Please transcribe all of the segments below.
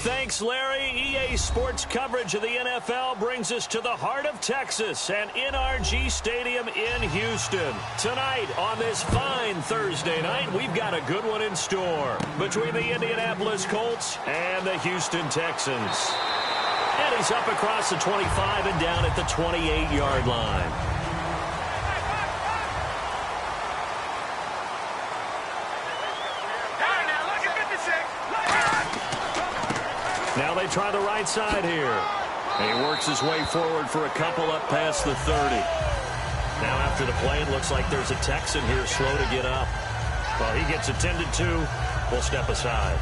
Thanks, Larry. EA Sports coverage of the NFL brings us to the heart of Texas and NRG Stadium in Houston. Tonight, on this fine Thursday night, we've got a good one in store between the Indianapolis Colts and the Houston Texans. And he's up across the 25 and down at the 28-yard line. Now they try the right side here. And he works his way forward for a couple up past the 30. Now after the play, it looks like there's a Texan here slow to get up. Well, he gets attended to. We'll step aside.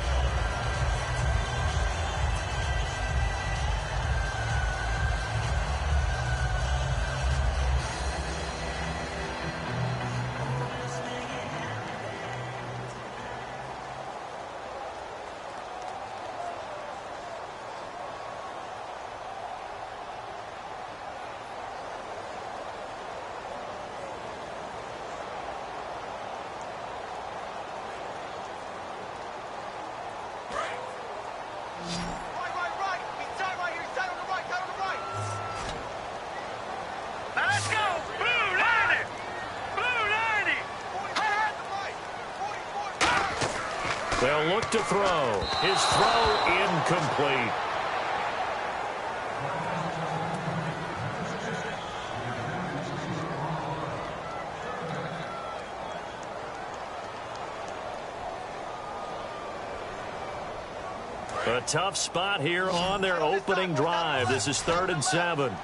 They'll look to throw. His throw incomplete. A tough spot here on their opening drive. This is 3rd and 7.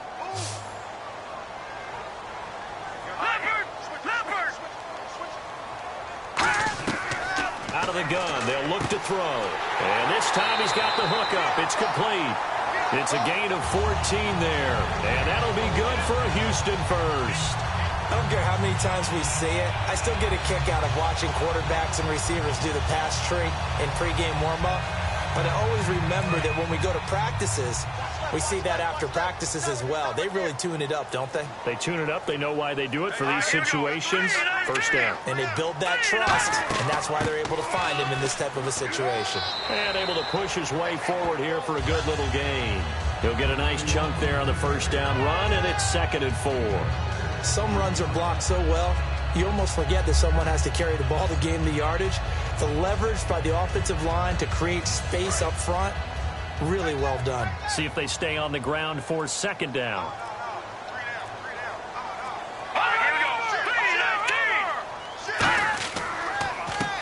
Out of the gun, they'll look to throw. And this time he's got the hook up. It's complete. It's a gain of 14 there. And that'll be good for a Houston first. I don't care how many times we see it. I still get a kick out of watching quarterbacks and receivers do the pass tree in pregame warm-up. But I always remember that when we go to practices, we see that after practices as well. They really tune it up, don't they? They tune it up. They know why they do it for these situations. First down. And they build that trust, and that's why they're able to find him in this type of a situation. And able to push his way forward here for a good little gain. He'll get a nice chunk there on the first down run, and it's 2nd and 4. Some runs are blocked so well, you almost forget that someone has to carry the ball to gain the yardage. The leverage by the offensive line to create space up front, really well done. See if they stay on the ground for 2nd down.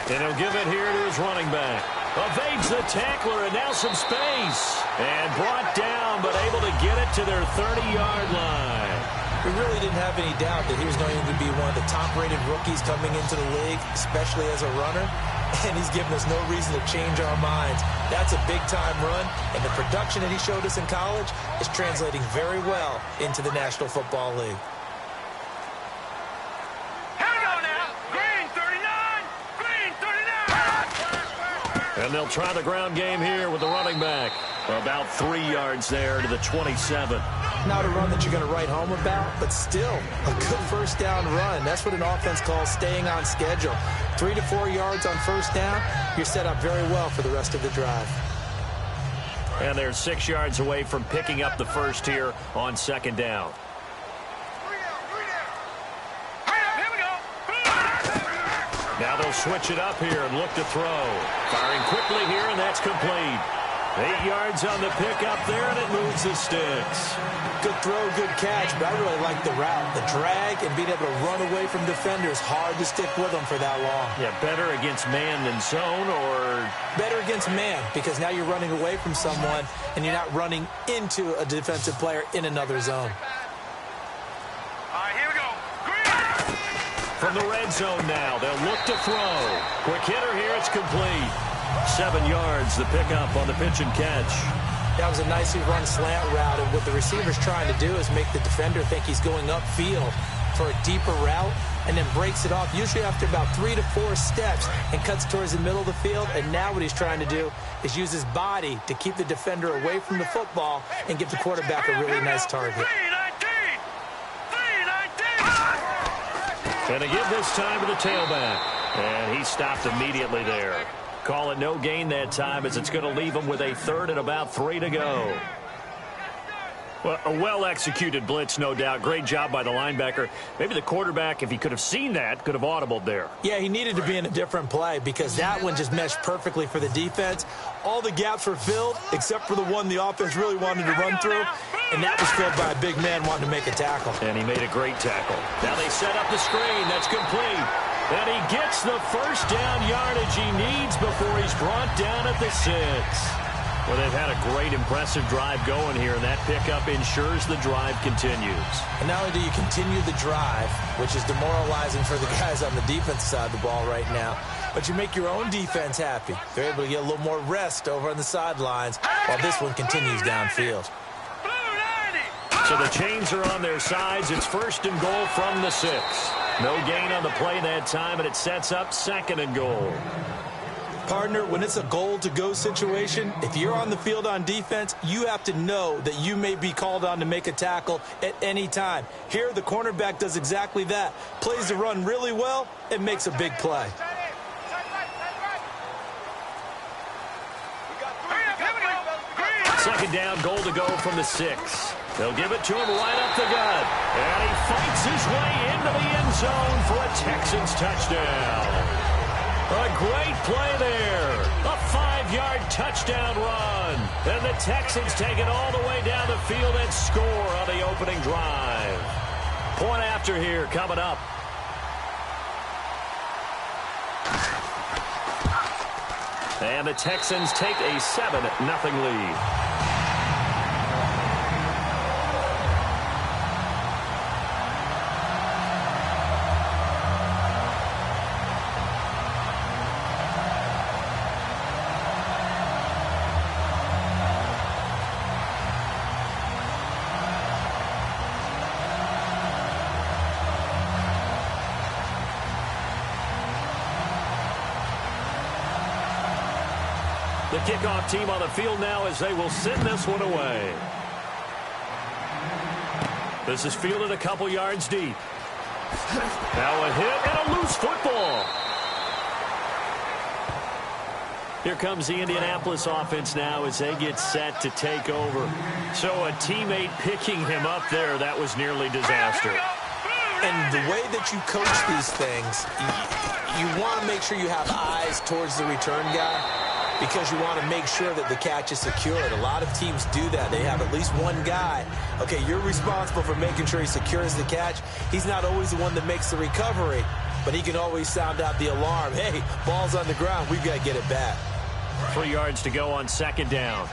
And he'll give it here to his running back. Evades the tackler, and now some space. And brought down, but able to get it to their 30-yard line. We really didn't have any doubt that he was going to be one of the top-rated rookies coming into the league, especially as a runner. And he's given us no reason to change our minds. That's a big-time run, and the production that he showed us in college is translating very well into the National Football League. Here we go now. Green 39. Green 39. And they'll try the ground game here with the running back. About 3 yards there to the 27. Not a run that you're going to write home about, but still a good first down run. That's what an offense calls staying on schedule. 3 to 4 yards on first down, you're set up very well for the rest of the drive. And they're 6 yards away from picking up the first here on 2nd down. Now they'll switch it up here and look to throw. Firing quickly here, and that's complete. 8 yards on the pickup there, and it moves the sticks. Good throw, good catch, but I really like the route. The drag and being able to run away from defenders, hard to stick with them for that long. Yeah, better against man than zone, or? Better against man, because now you're running away from someone, and you're not running into a defensive player in another zone. All right, here we go. Green. From the red zone now, they'll look to throw. Quick hitter here, it's complete. 7 yards, the pickup on the pitch and catch. That was a nicely run slant route, and what the receiver's trying to do is make the defender think he's going upfield for a deeper route, and then breaks it off, usually after about 3 to 4 steps, and cuts towards the middle of the field. And now what he's trying to do is use his body to keep the defender away from the football and give the quarterback a really nice target. And to give this time to the tailback. And he stopped immediately there. Call it no gain that time, as it's going to leave them with a third and about 3 to go. Well, a well-executed blitz, no doubt. Great job by the linebacker. Maybe the quarterback, if he could have seen that, could have audibled there. Yeah, he needed to be in a different play because that one just meshed perfectly for the defense. All the gaps were filled except for the one the offense really wanted to run through, and that was filled by a big man wanting to make a tackle. And he made a great tackle. Now they set up the screen. That's complete. And he gets the first down yardage he needs before he's brought down at the 6. Well, they've had a great, impressive drive going here, and that pickup ensures the drive continues. And not only do you continue the drive, which is demoralizing for the guys on the defensive side of the ball right now, but you make your own defense happy. They're able to get a little more rest over on the sidelines while this one continues downfield. So the chains are on their sides. It's 1st and goal from the 6. No gain on the play that time, and it sets up 2nd and goal. Partner, when it's a goal-to-go situation, if you're on the field on defense, you have to know that you may be called on to make a tackle at any time. Here, the cornerback does exactly that. Plays the run really well and makes a big play. Second down, goal to go from the 6. They'll give it to him right up the gut. And he fights his way into the end zone for a Texans touchdown. A great play there. A 5-yard touchdown run. And the Texans take it all the way down the field and score on the opening drive. Point after here coming up. And the Texans take a 7-0 lead. The kickoff team on the field now as they will send this one away. This is fielded a couple yards deep. Now a hit and a loose football. Here comes the Indianapolis offense now as they get set to take over. So a teammate picking him up there, that was nearly disaster. And the way that you coach these things, you want to make sure you have eyes towards the return guy, because you want to make sure that the catch is secured. A lot of teams do that. They have at least one guy. Okay, you're responsible for making sure he secures the catch. He's not always the one that makes the recovery, but he can always sound out the alarm. Hey, ball's on the ground. We've got to get it back. 3 yards to go on 2nd down.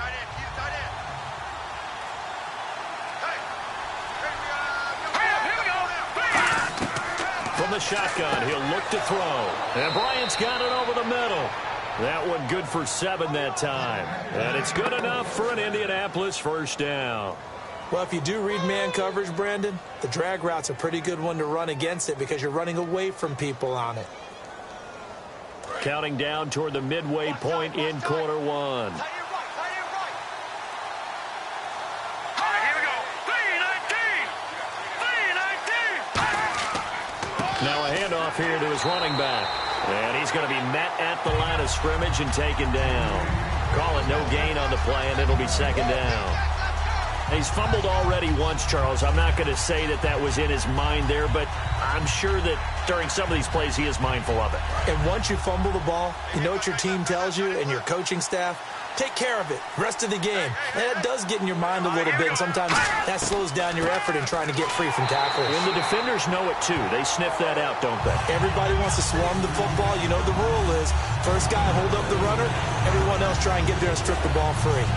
From the shotgun, he'll look to throw. And Bryant's got it over the middle. That one good for 7 that time. And it's good enough for an Indianapolis 1st down. Well, if you do read man coverage, Brandon, the drag route's a pretty good one to run against it because you're running away from people on it. Counting down toward the midway point in quarter 1. Now a handoff here to his running back. And he's going to be met at the line of scrimmage and taken down. Call it no gain on the play, and it'll be 2nd down. He's fumbled already once, Charles. I'm not going to say that that was in his mind there, but I'm sure that during some of these plays he is mindful of it. And once you fumble the ball, you know what your team tells you and your coaching staff? Take care of it. Rest of the game. And it does get in your mind a little bit, and sometimes that slows down your effort in trying to get free from tackles. And the defenders know it, too. They sniff that out, don't they? Everybody wants to swarm the football. You know the rule is first guy hold up the runner, everyone else try and get there and strip the ball free.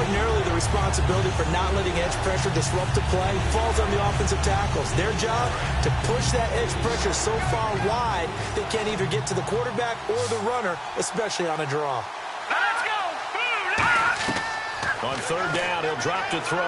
Ordinarily, the responsibility for not letting edge pressure disrupt the play falls on the offensive tackles. Their job to push that edge pressure so far wide they can't either get to the quarterback or the runner, especially on a draw. On 3rd down, he'll drop to throw.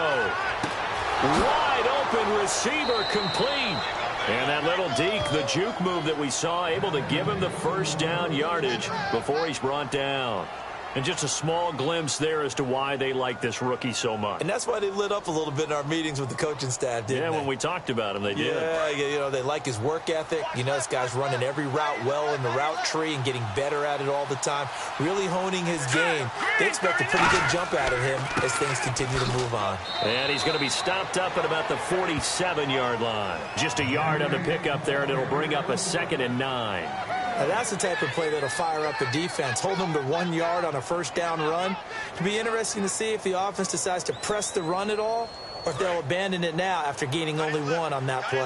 Wide open receiver complete. And that little deke, the juke move that we saw, able to give him the 1st down yardage before he's brought down. And just a small glimpse there as to why they like this rookie so much. And that's why they lit up a little bit in our meetings with the coaching staff, didn't they? Yeah, when we talked about him, they did. Yeah, you know, they like his work ethic. You know, this guy's running every route well in the route tree and getting better at it all the time, really honing his game. They expect a pretty good jump out of him as things continue to move on. And he's going to be stopped up at about the 47-yard line. Just a yard on the pickup there, and it'll bring up a 2nd and 9. Now that's the type of play that'll fire up the defense, hold them to 1 yard on a first down run. It'll be interesting to see if the offense decides to press the run at all, or if they'll abandon it now after gaining only 1 on that play.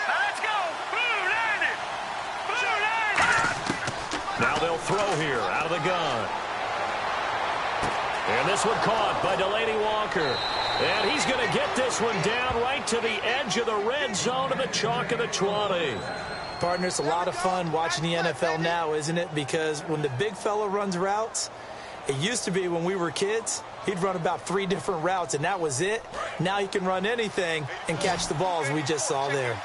Let's go. Blue landed. Now they'll throw here out of the gun. And this one caught by Delaney Walker. And he's going to get this one down right to the edge of the red zone to the chalk of the 20. Partner, it's a lot of fun watching the NFL now, isn't it? Because when the big fella runs routes, it used to be when we were kids, he'd run about 3 different routes, and that was it. Now he can run anything and catch the balls we just saw there.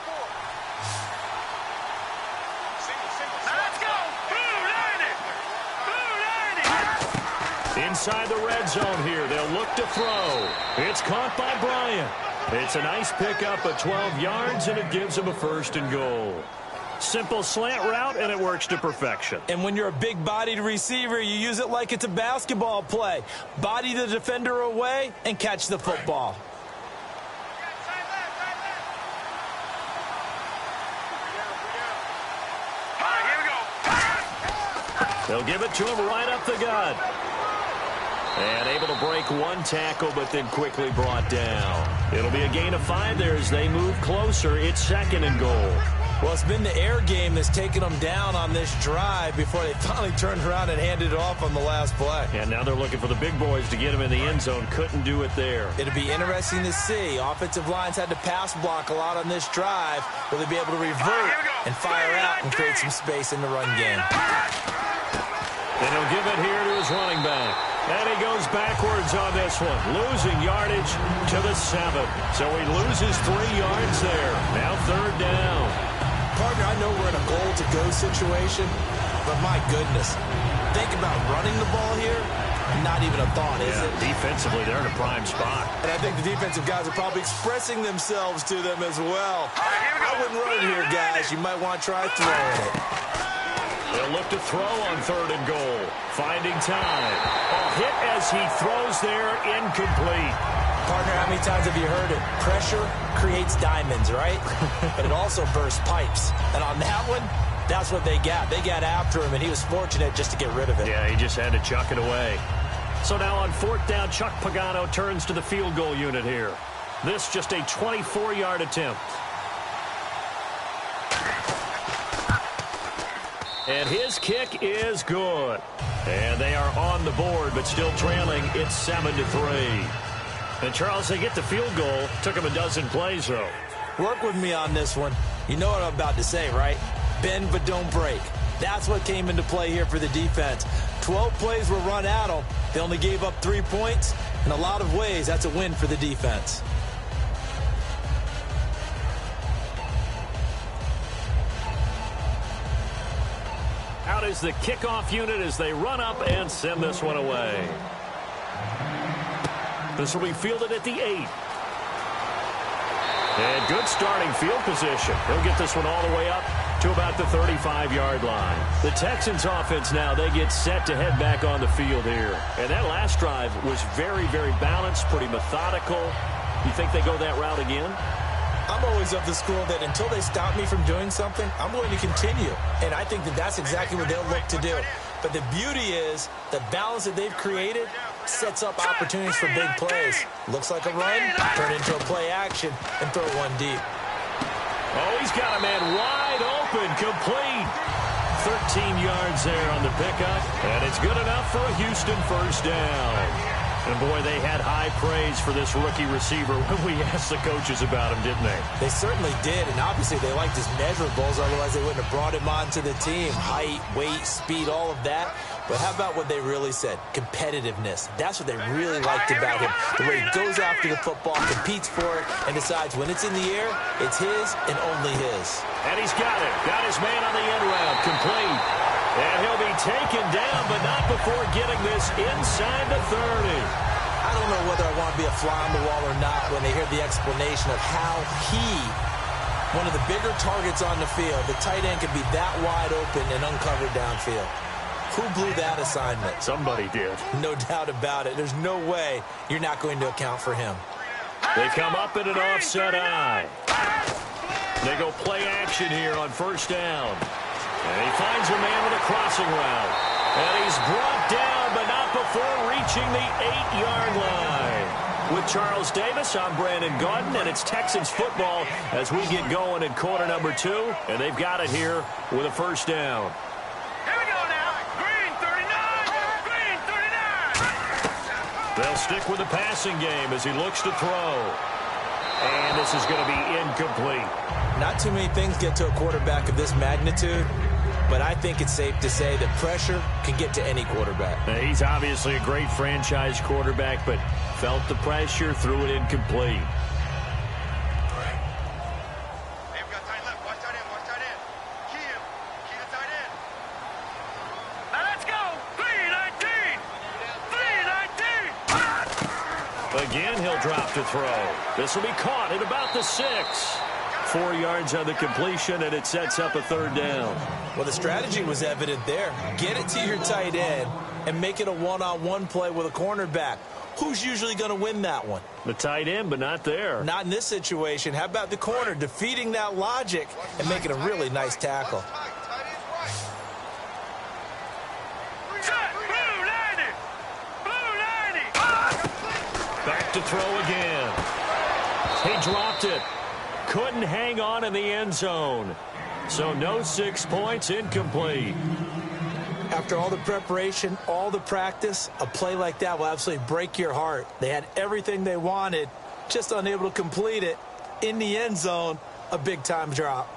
Inside the red zone here, they'll look to throw. It's caught by Bryant. It's a nice pickup of 12 yards, and it gives him a 1st and goal. Simple slant route, and it works to perfection. And when you're a big-bodied receiver, you use it like it's a basketball play. Body the defender away and catch the football. They'll give it to him right up the gut. And able to break 1 tackle, but then quickly brought down. It'll be a gain of 5 there as they move closer. It's 2nd and goal. Well, it's been the air game that's taken them down on this drive before they finally turned around and handed it off on the last play. And now they're looking for the big boys to get him in the end zone. Couldn't do it there. It'll be interesting to see. Offensive lines had to pass block a lot on this drive. Will they be able to revert and fire out and create some space in the run game? And he'll give it here to his running back. And he goes backwards on this one, losing yardage to the 7. So he loses 3 yards there. Now 3rd down. Partner, I know we're in a goal-to-go situation, but my goodness, think about running the ball here. Not even a thought, is it? Defensively, they're in a prime spot. And I think the defensive guys are probably expressing themselves to them as well. I wouldn't run it here, guys. You might want to try throwing it. They'll look to throw on 3rd and goal. Finding time. A hit as he throws there, incomplete. Partner, how many times have you heard it? Pressure creates diamonds, right? But it also bursts pipes. And on that one, that's what they got. They got after him, and he was fortunate just to get rid of it. Yeah, he just had to chuck it away. So now on 4th down, Chuck Pagano turns to the field goal unit here. This just a 24-yard attempt. And his kick is good. And they are on the board, but still trailing. It's 7-3. And, Charles, they get the field goal. Took him a dozen plays, though. Work with me on this one. You know what I'm about to say, right? Bend but don't break. That's what came into play here for the defense. 12 plays were run at them. They only gave up 3 points. In a lot of ways, that's a win for the defense. Out is the kickoff unit as they run up and send this one away. This will be fielded at the 8. And good starting field position. He'll get this one all the way up to about the 35-yard line. The Texans offense now, they get set to head back on the field here. And that last drive was very, very balanced, pretty methodical. You think they go that route again? I'm always of the school that until they stop me from doing something, I'm going to continue. And I think that that's exactly what they'll look to do. But the beauty is the balance that they've created sets up opportunities for big plays. Looks like a run, turn into a play action, and throw one deep. Oh, he's got a man wide open, complete. 13 yards there on the pickup, and it's good enough for a Houston 1st down. And, boy, they had high praise for this rookie receiver when we asked the coaches about him, didn't they? They certainly did, and obviously they liked his measurables, otherwise they wouldn't have brought him onto the team. Height, weight, speed, all of that. But how about what they really said? Competitiveness. That's what they really liked about him. The way he goes after the football, competes for it, and decides when it's in the air, it's his and only his. And he's got it. Got his man on the end route. Complete. And he'll be taken down, but not before getting this inside the 30. I don't know whether I want to be a fly on the wall or not when they hear the explanation of how he, one of the bigger targets on the field, the tight end could be that wide open and uncovered downfield. Who blew that assignment? Somebody did. No doubt about it. There's no way you're not going to account for him. They come up in an offset eye. They go play action here on first down. And he finds a man with a crossing route. And he's brought down, but not before reaching the 8-yard line. With Charles Davis, I'm Brandon Gaudin, and it's Texans football as we get going in quarter number 2. And they've got it here with a first down. Here we go now. Green 39. Green 39. They'll stick with the passing game as he looks to throw. And this is going to be incomplete. Not too many things get to a quarterback of this magnitude, but I think it's safe to say that pressure can get to any quarterback. Now, he's obviously a great franchise quarterback, but felt the pressure, threw it incomplete. Hey, we got tight left. Watch tight end. Watch tight end. Key him. Key the tight end. Now let's go. 3-19. 3-19. Again, he'll drop to throw. This will be caught at about the 6. 4 yards on the completion, and it sets up a third down. Well, the strategy was evident there. Get it to your tight end and make it a one-on-one play with a cornerback. Who's usually going to win that one? The tight end, but not there. Not in this situation. How about the corner defeating that logic and making a really nice tackle? Set. Blue 90. Blue 90. Back to throw again. He dropped it. Couldn't hang on in the end zone. So no 6 points, incomplete. After all the preparation, all the practice, a play like that will absolutely break your heart. They had everything they wanted, just unable to complete it. In the end zone, a big-time drop.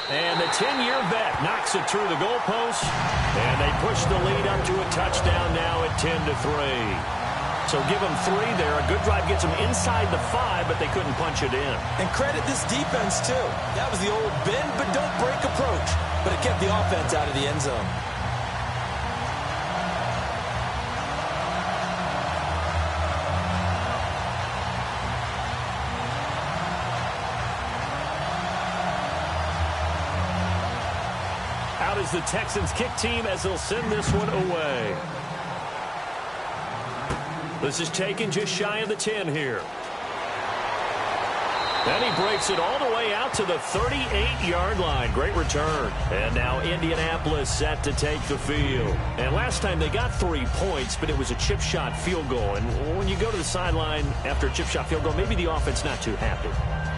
And the 10-year vet knocks it through the goalpost. And they push the lead up to a touchdown now at 10-3. So give them 3 there. A good drive gets them inside the 5, but they couldn't punch it in. And credit this defense, too. That was the old bend but don't break approach. But it kept the offense out of the end zone. Out is the Texans kick team as they'll send this one away. This is taken just shy of the 10 here. Then he breaks it all the way out to the 38-yard line. Great return. And now Indianapolis set to take the field. And last time they got 3 points, but it was a chip shot field goal. And when you go to the sideline after a chip shot field goal, maybe the offense not too happy.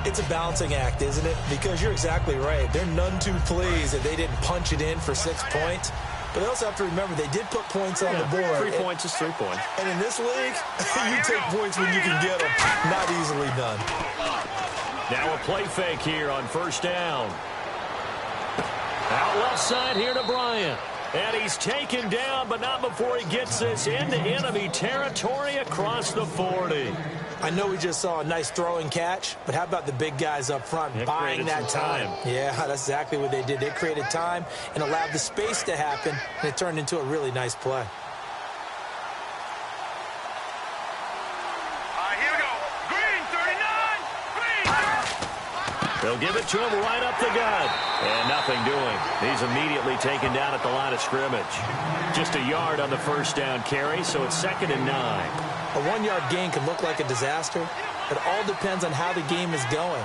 It's a balancing act, isn't it? Because you're exactly right. They're none too pleased that they didn't punch it in for 6 points. But they also have to remember they did put points on the board. 3 points is 3 points. And in this league, you take points when you can get them. Not easily done. Now a play fake here on first down. Out left side here to Bryant. And he's taken down, but not before he gets this into enemy territory across the 40. I know we just saw a nice throwing catch, but how about the big guys up front buying that time? Yeah, that's exactly what they did. They created time and allowed the space to happen, and it turned into a really nice play. Here we go. Green 39. Green. They'll give it to him right up the gut. And nothing doing. He's immediately taken down at the line of scrimmage. Just a yard on the first down carry, so it's 2nd and 9. A 1-yard gain can look like a disaster. It all depends on how the game is going.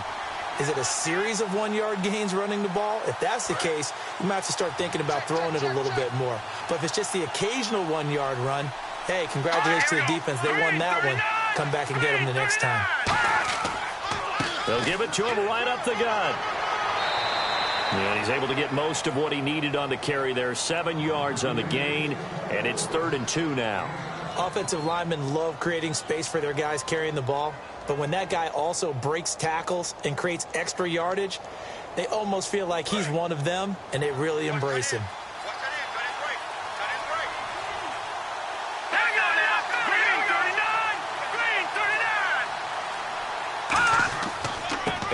Is it a series of 1-yard gains running the ball? If that's the case, you might have to start thinking about throwing it a little bit more. But if it's just the occasional 1-yard run, hey, congratulations to the defense. They won that one. Come back and get them the next time. They'll give it to him right up the gut. Yeah, he's able to get most of what he needed on the carry there. 7 yards on the gain, and it's 3rd and 2 now. Offensive linemen love creating space for their guys carrying the ball. But when that guy also breaks tackles and creates extra yardage, they almost feel like he's one of them, and they really embrace him.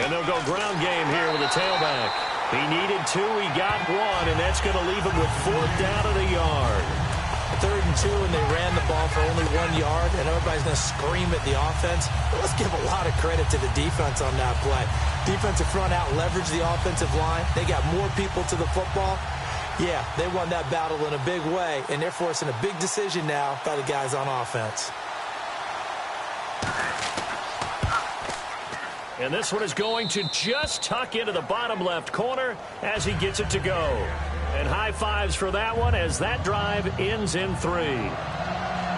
And they'll go ground game here with a tailback. He needed 2, he got 1, and that's going to leave him with 4th down at a yard. 3rd and 2, and they ran the ball for only 1 yard, and everybody's going to scream at the offense. But let's give a lot of credit to the defense on that play. Defensive front out leveraged the offensive line. They got more people to the football. Yeah, they won that battle in a big way, and they're forcing a big decision now by the guys on offense. And this one is going to just tuck into the bottom left corner as he gets it to go. And high fives for that one as that drive ends in 3.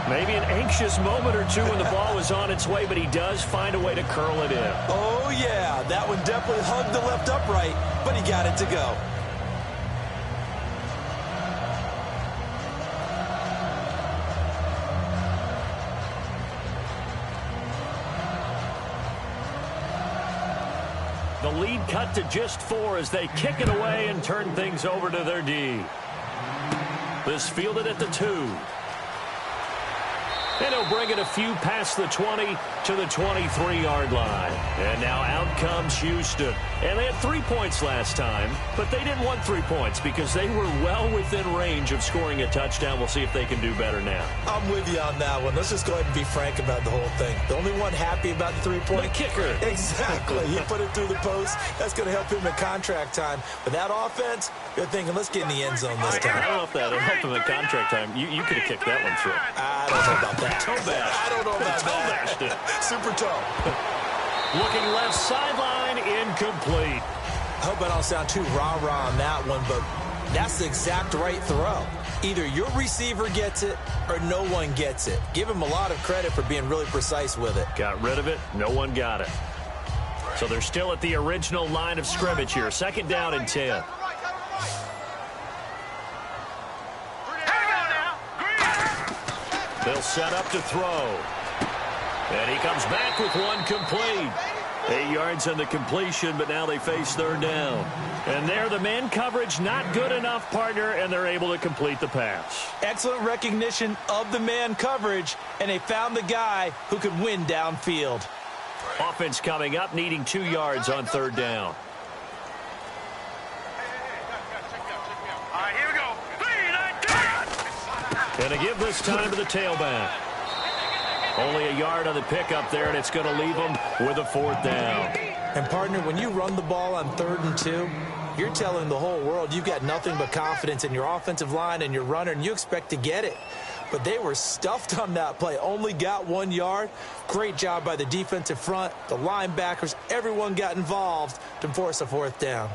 Maybe an anxious moment or two when the ball was on its way, but he does find a way to curl it in. Oh, yeah, that one definitely hugged the left upright, but he got it to go. The lead cut to just 4 as they kick it away and turn things over to their D. This fielded at the 2. And he'll bring it a few past the 20 to the 23-yard line. And now out comes Houston. And they had 3 points last time, but they didn't want 3 points because they were well within range of scoring a touchdown. We'll see if they can do better now. I'm with you on that one. Let's just go ahead and be frank about the whole thing. The only one happy about the 3-point? The kicker. Exactly. He put it through the post. That's going to help him in contract time. But that offense, you're thinking, let's get in the end zone this time. I don't know if that helped him in contract time. You could have kicked that one through. I don't know about that. Toe bash. I don't know about that. Super toe. Looking left sideline, incomplete. I hope I don't sound too rah-rah on that one, but that's the exact right throw. Either your receiver gets it or no one gets it. Give him a lot of credit for being really precise with it. Got rid of it. No one got it. So they're still at the original line of scrimmage here. 2nd down and 10. They'll set up to throw. And he comes back with one complete. 8 yards on the completion, but now they face 3rd down. And there, the man coverage not good enough, partner, and they're able to complete the pass. Excellent recognition of the man coverage, and they found the guy who could win downfield. Offense coming up, needing 2 yards on 3rd down. All right, here we go. 3, 9, 10. And a give this time to the tailback. Only a yard on the pickup there, and it's going to leave them with a 4th down. And, partner, when you run the ball on 3rd and 2, you're telling the whole world you've got nothing but confidence in your offensive line and your runner, and you expect to get it. But they were stuffed on that play, only got 1 yard. Great job by the defensive front, the linebackers, everyone got involved to force a 4th down.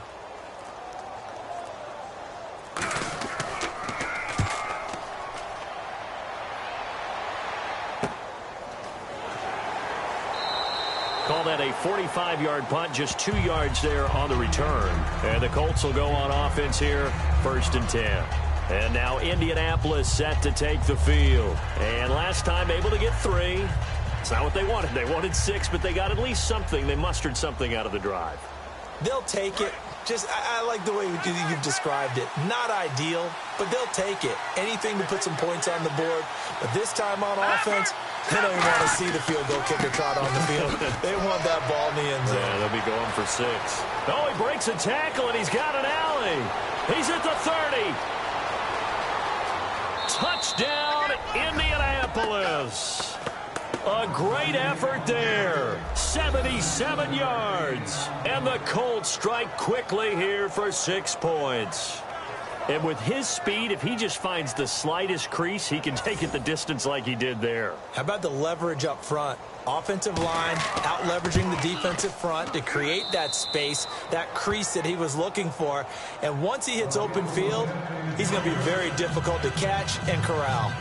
Call that a 45-yard punt, just 2 yards there on the return. And the Colts will go on offense here, 1st and 10. And now Indianapolis set to take the field. And last time able to get 3. It's not what they wanted. They wanted 6, but they got at least something. They mustered something out of the drive. They'll take it. I like the way you've described it. Not ideal, but they'll take it. Anything to put some points on the board. But this time on offense, they don't even want to see the field goal kicker trot on the field. They want that ball in the end zone. Yeah, they'll be going for 6. Oh, he breaks a tackle, and he's got an alley. He's at the 30. Touchdown, Indianapolis. A great effort there. 77 yards. And the Colts strike quickly here for 6 points. And with his speed, if he just finds the slightest crease, he can take it the distance like he did there. How about the leverage up front? Offensive line out leveraging the defensive front to create that space, that crease that he was looking for. And once he hits open field, he's going to be very difficult to catch and corral.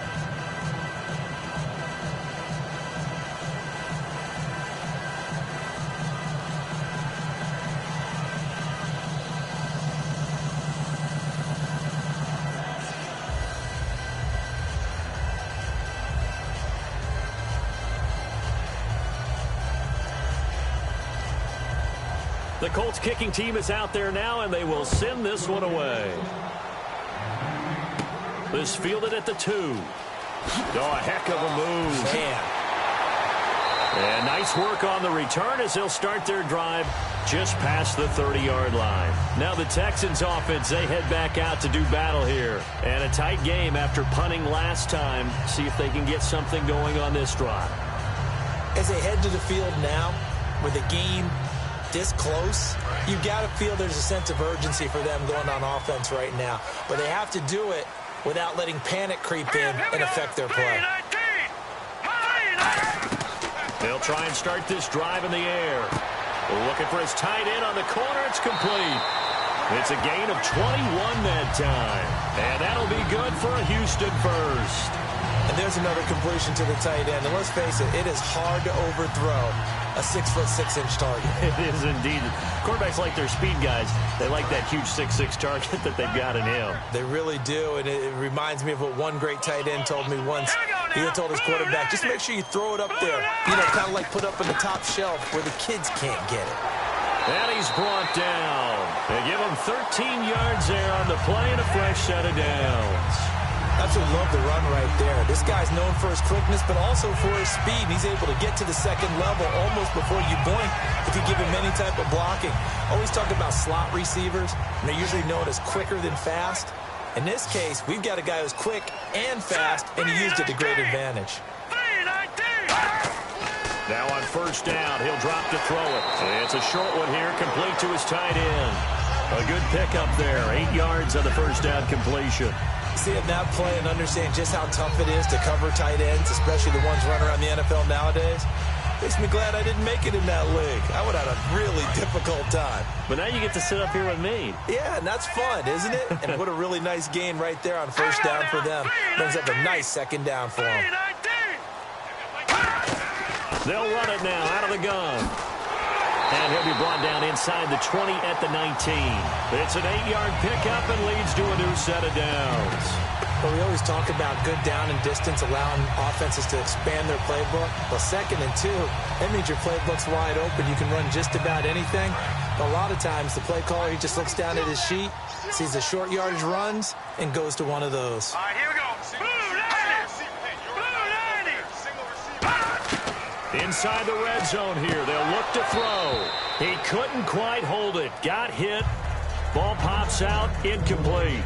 The Colts kicking team is out there now, and they will send this one away. This fielded at the 2. Oh, a heck of a move. Man. And nice work on the return as they'll start their drive just past the 30-yard line. Now the Texans offense, they head back out to do battle here. And a tight game after punting last time. See if they can get something going on this drive. As they head to the field now, with the game this close, you've got to feel there's a sense of urgency for them going on offense right now. But they have to do it without letting panic creep in and affect their play. They'll try and start this drive in the air. Looking for his tight end on the corner. It's complete. It's a gain of 21 that time. And that'll be good for a Houston first. And there's another completion to the tight end. And let's face it, it is hard to overthrow a 6'6" target. It is indeed. Quarterbacks like their speed guys. They like that huge 6'6" target that they've got in him. They really do, and it reminds me of what one great tight end told me once. He had told his quarterback, just make sure you throw it up there. You know, kind of like put up in the top shelf where the kids can't get it. And he's brought down. They give him 13 yards there on the play and a fresh set of downs. Absolutely love the run right there. This guy's known for his quickness, but also for his speed. And he's able to get to the second level almost before you blink if you give him any type of blocking. Always talk about slot receivers, and they're usually known as quicker than fast. In this case, we've got a guy who's quick and fast, and he used it to great advantage. Now on first down, he'll drop to throw it. It's a short one here, complete to his tight end. A good pickup there, 8 yards on the first down completion. See it now play and understand just how tough it is to cover tight ends, especially the ones running around the NFL nowadays. Makes me glad I didn't make it in that league. I would have had a really difficult time. But now you get to sit up here with me. Yeah, and that's fun, isn't it? And what a really nice gain right there on first down for them. Brings up a nice second down for them. They'll run it now out of the gun. And he'll be brought down inside the 20 at the 19. It's an 8-yard pickup and leads to a new set of downs. Well, we always talk about good down and distance, allowing offenses to expand their playbook. Well, 2nd and 2, that means your playbook's wide open. You can run just about anything. But a lot of times, the play caller, he just looks down at his sheet, sees the short yardage runs, and goes to one of those. All right, here we go. Inside the red zone here. They'll look to throw. He couldn't quite hold it. Got hit. Ball pops out. Incomplete.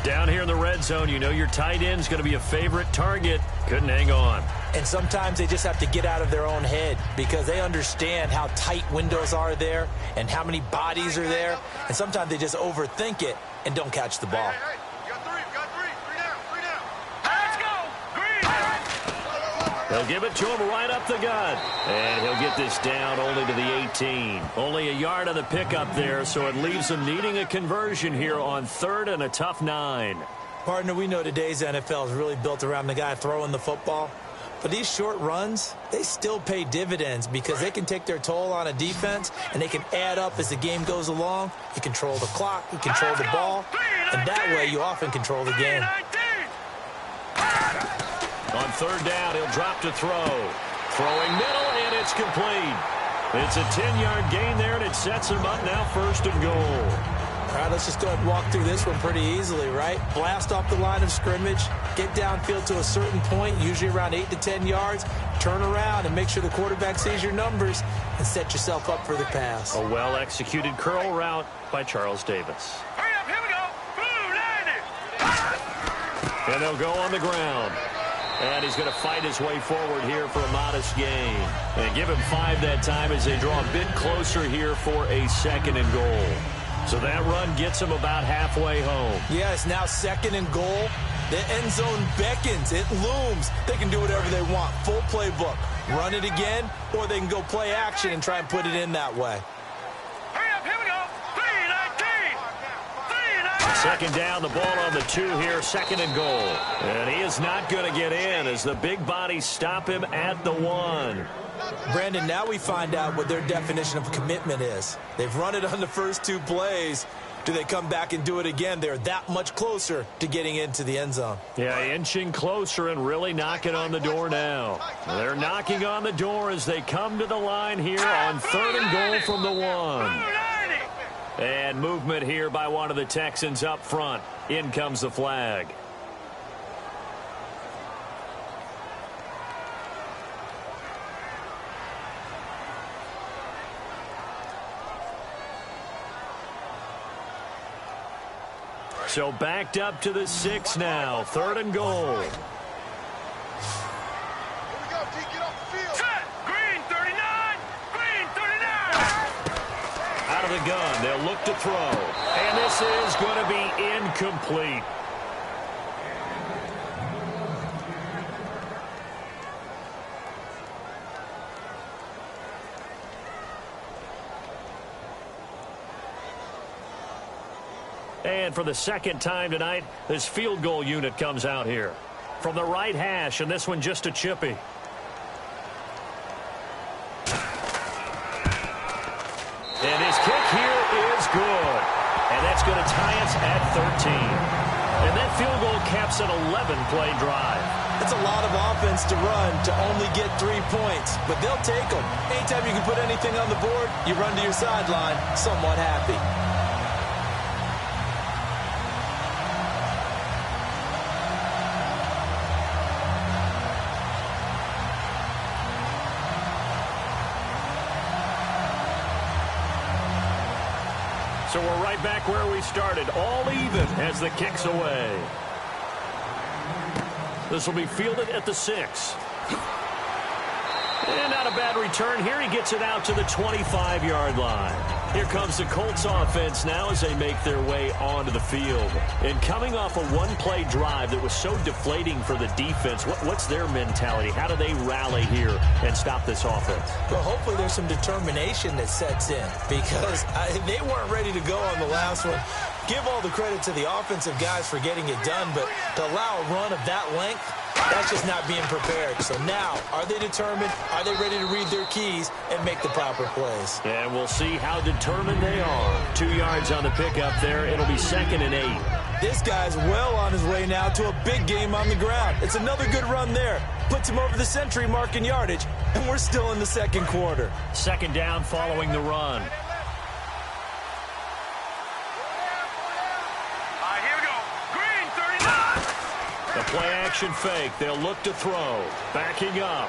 Down here in the red zone, you know your tight end's going to be a favorite target. Couldn't hang on. And sometimes they just have to get out of their own head because they understand how tight windows are there and how many bodies are there. And sometimes they just overthink it and don't catch the ball. Hey, you got three down. Let's go. They'll give it to him right up the gut. And he'll get this down only to the 18. Only a yard on the pickup there, so it leaves him needing a conversion here on 3rd and a tough 9. Partner, we know today's NFL is really built around the guy throwing the football. But these short runs, they still pay dividends because they can take their toll on a defense and they can add up as the game goes along. You control the clock, you control the ball, and that way you often control the game. On 3rd down, he'll drop to throw. Throwing middle, and it's complete. It's a 10-yard gain there, and it sets him up now 1st and goal. All right, let's just go ahead and walk through this one pretty easily, right? Blast off the line of scrimmage, get downfield to a certain point, usually around 8 to 10 yards, turn around and make sure the quarterback sees your numbers and set yourself up for the pass. A well-executed curl route by Charles Davis. Hurry up, here we go. Blue 90. And they'll go on the ground. And he's going to fight his way forward here for a modest gain. And give him 5 that time as they draw a bit closer here for a 2nd and goal. So that run gets him about halfway home. Yeah, it's now 2nd and goal. The end zone beckons. It looms. They can do whatever they want. Full playbook. Run it again, or they can go play action and try and put it in that way. Hurry up, here we go. 3-19. 2nd down, the ball on the 2 here, 2nd and goal. And he is not going to get in as the big bodies stop him at the 1. Brandon, now we find out what their definition of commitment is. They've run it on the first 2 plays, Do they come back and do it again? They're that much closer to getting into the end zone. Yeah, inching closer and really knocking on the door now. They're knocking on the door as they come to the line here on 3rd and goal from the 1. And movement here by one of the Texans up front. In comes the flag. So backed up to the 6 now. 3rd and goal. Here we go, D, get off the field. Set. Green 39. Green 39. Out of the gun, they'll look to throw. And this is going to be incomplete. And for the second time tonight, this field goal unit comes out here. From the right hash, and this one just a chippy. And his kick here is good. And that's going to tie us at 13. And that field goal caps an 11-play drive. It's a lot of offense to run to only get 3 points, but they'll take them. Anytime you can put anything on the board, you run to your sideline somewhat happy. So we're right back where we started, all even as the kick's away. This will be fielded at the 6. And not a bad return here. He gets it out to the 25-yard line. Here comes the Colts offense now as they make their way onto the field. And coming off a one-play drive that was so deflating for the defense, what's their mentality? How do they rally here and stop this offense? Well, hopefully there's some determination that sets in because they weren't ready to go on the last one. Give all the credit to the offensive guys for getting it done, but to allow a run of that length, that's just not being prepared. So now, are they determined? Are they ready to read their keys and make the proper plays? And we'll see how determined they are. 2 yards on the pickup there. It'll be 2nd and 8. This guy's well on his way now to a big game on the ground. It's another good run there. Puts him over the century mark in yardage, and we're still in the second quarter. 2nd down following the run. The play-action fake. They'll look to throw. Backing up.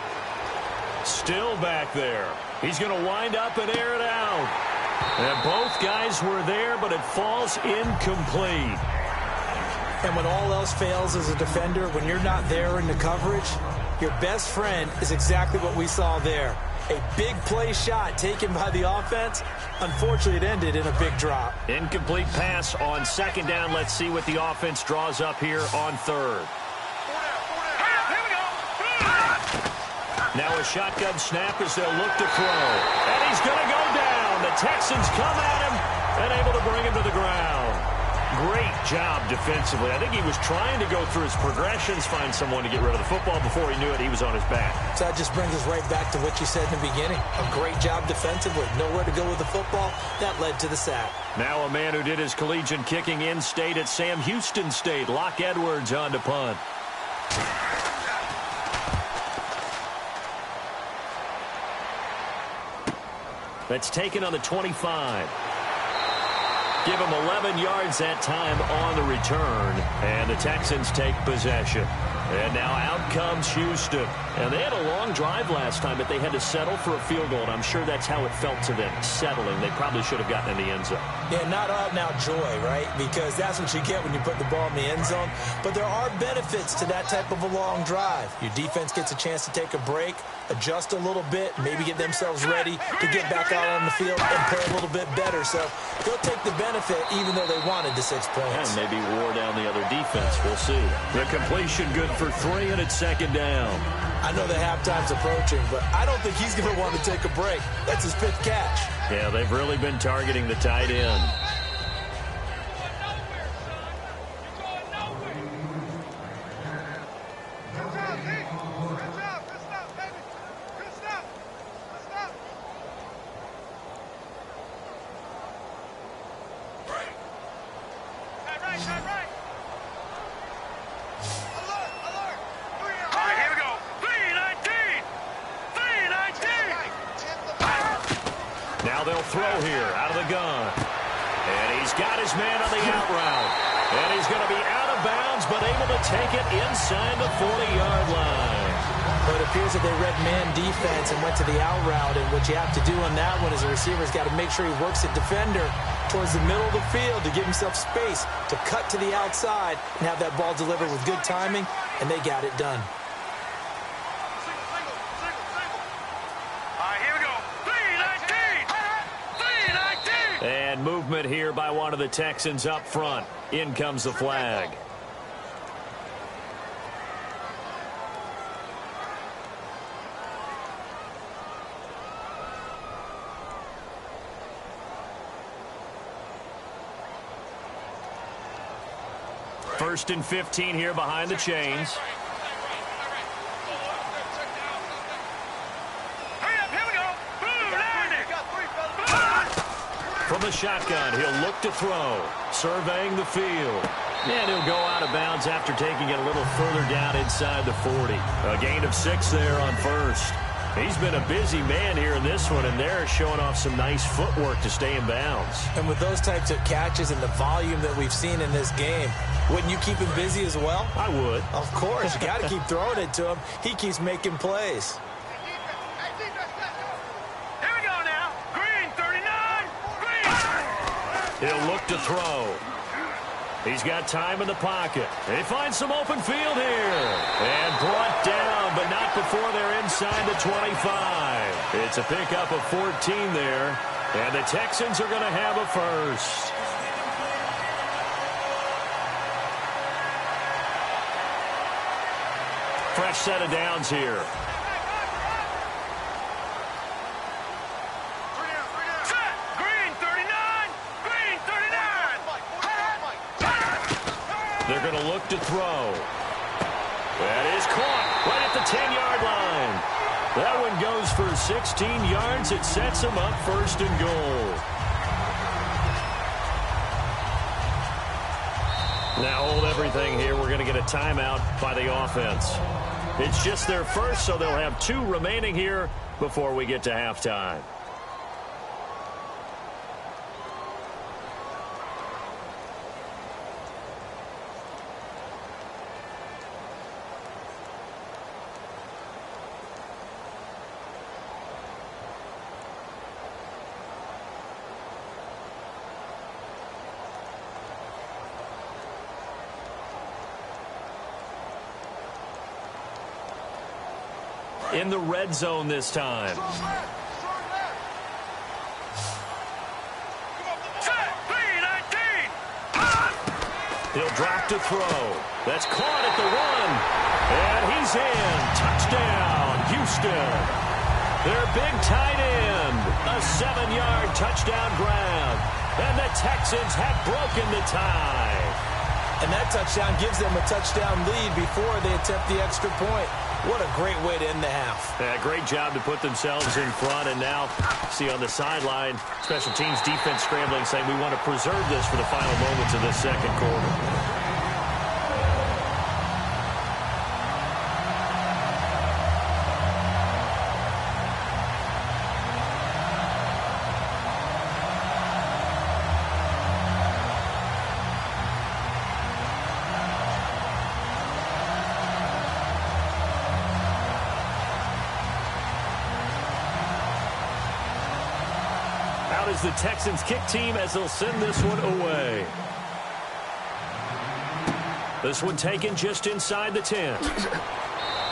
Still back there. He's going to wind up and air it out. And both guys were there, but it falls incomplete. And when all else fails as a defender, when you're not there in the coverage, your best friend is exactly what we saw there. A big play shot taken by the offense. Unfortunately, it ended in a big drop. Incomplete pass on 2nd down. Let's see what the offense draws up here on 3rd. Now a shotgun snap as they'll look to throw. And he's going to go down. The Texans come at him and able to bring him to the ground. Great job defensively. I think he was trying to go through his progressions, find someone to get rid of the football. Before he knew it, he was on his back. So that just brings us right back to what you said in the beginning. A great job defensively. Nowhere to go with the football. That led to the sack. Now a man who did his collegiate kicking in-state at Sam Houston State. Locke Edwards on to punt. That's taken on the 25. Give him 11 yards that time on the return. And the Texans take possession. And now out comes Houston. And they had a long drive last time, but they had to settle for a field goal. And I'm sure that's how it felt to them, settling. They probably should have gotten in the end zone. Yeah, not out-and-out joy, right? Because that's what you get when you put the ball in the end zone. But there are benefits to that type of a long drive. Your defense gets a chance to take a break, adjust a little bit, maybe get themselves ready to get back out on the field and play a little bit better. So they'll take the benefit even though they wanted the 6 points. And maybe wore down the other defense. We'll see. The completion good for 3, and it's 2nd down. I know the halftime's approaching, but I don't think he's going to want to take a break. That's his 5th catch. Yeah, they've really been targeting the tight end. They'll throw here out of the gun. And he's got his man on the out route. And he's going to be out of bounds, but able to take it inside the 40-yard line. But it appears that they read man defense and went to the out route. And what you have to do on that one is the receiver's got to make sure he works the defender towards the middle of the field to give himself space to cut to the outside and have that ball delivered with good timing, and they got it done. All right, here we go. 3-19. 3-19. And movement here by one of the Texans up front. In comes the flag. First and 15 here behind the chains. Hurry up, here we go. From the shotgun, he'll look to throw. Surveying the field. And he'll go out of bounds after taking it a little further down inside the 40. A gain of 6 there on first. He's been a busy man here in this one, and they're showing off some nice footwork to stay in bounds. And with those types of catches and the volume that we've seen in this game, wouldn't you keep him busy as well? I would. Of course. You got to keep throwing it to him. He keeps making plays. Here we go now. Green, 39. Green. He'll look to throw. He's got time in the pocket. They find some open field here. And brought down, but not before they're inside the 25. It's a pickup of 14 there. And the Texans are going to have a first. Fresh set of downs here. Set. Green, 39. Green, 39. They're going to look to throw. That is caught right at the 10-yard line. That one goes for 16 yards. It sets them up first and goal. Now hold everything here. We're going to get a timeout by the offense. It's just their first, so they'll have 2 remaining here before we get to halftime. In the red zone this time. Set. 3-19. He'll drop to throw. That's caught at the 1. And he's in. Touchdown, Houston. Their big tight end. A 7-yard touchdown grab. And the Texans have broken the tie. And that touchdown gives them a touchdown lead before they attempt the extra point. What a great way to end the half. Yeah, great job to put themselves in front. And now, see on the sideline, special teams defense scrambling, saying we want to preserve this for the final moments of this second quarter. Out is the Texans kick team as they'll send this one away. This one taken just inside the 10.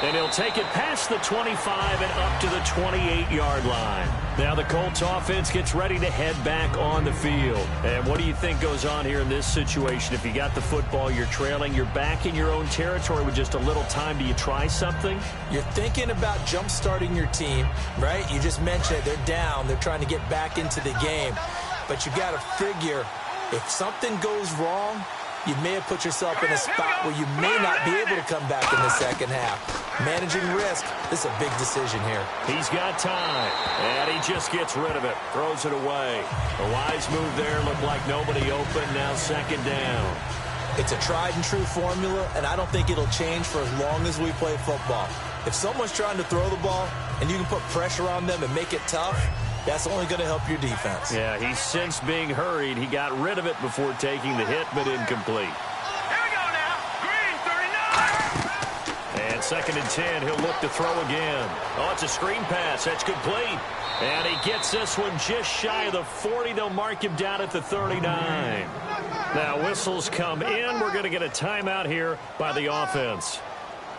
And he'll take it past the 25 and up to the 28-yard line. Now the Colts offense gets ready to head back on the field. And what do you think goes on here in this situation? If you got the football, you're trailing, you're back in your own territory with just a little time. Do you try something? You're thinking about jump-starting your team, right? You just mentioned it. They're down. They're trying to get back into the game. But you got to figure if something goes wrong, you may have put yourself in a spot where you may not be able to come back in the second half. Managing risk, this is a big decision here. He's got time, and he just gets rid of it, throws it away. A wise move there, looked like nobody open, now second down. It's a tried-and-true formula, and I don't think it'll change for as long as we play football. If someone's trying to throw the ball and you can put pressure on them and make it tough, That's only going to help your defense. Yeah, he's since being hurried. He got rid of it before taking the hit, but incomplete. Here we go now. Green 39. And 2nd and 10, he'll look to throw again. Oh, it's a screen pass. That's complete. And he gets this one just shy of the 40. They'll mark him down at the 39. Now, whistles come in. We're going to get a timeout here by the offense.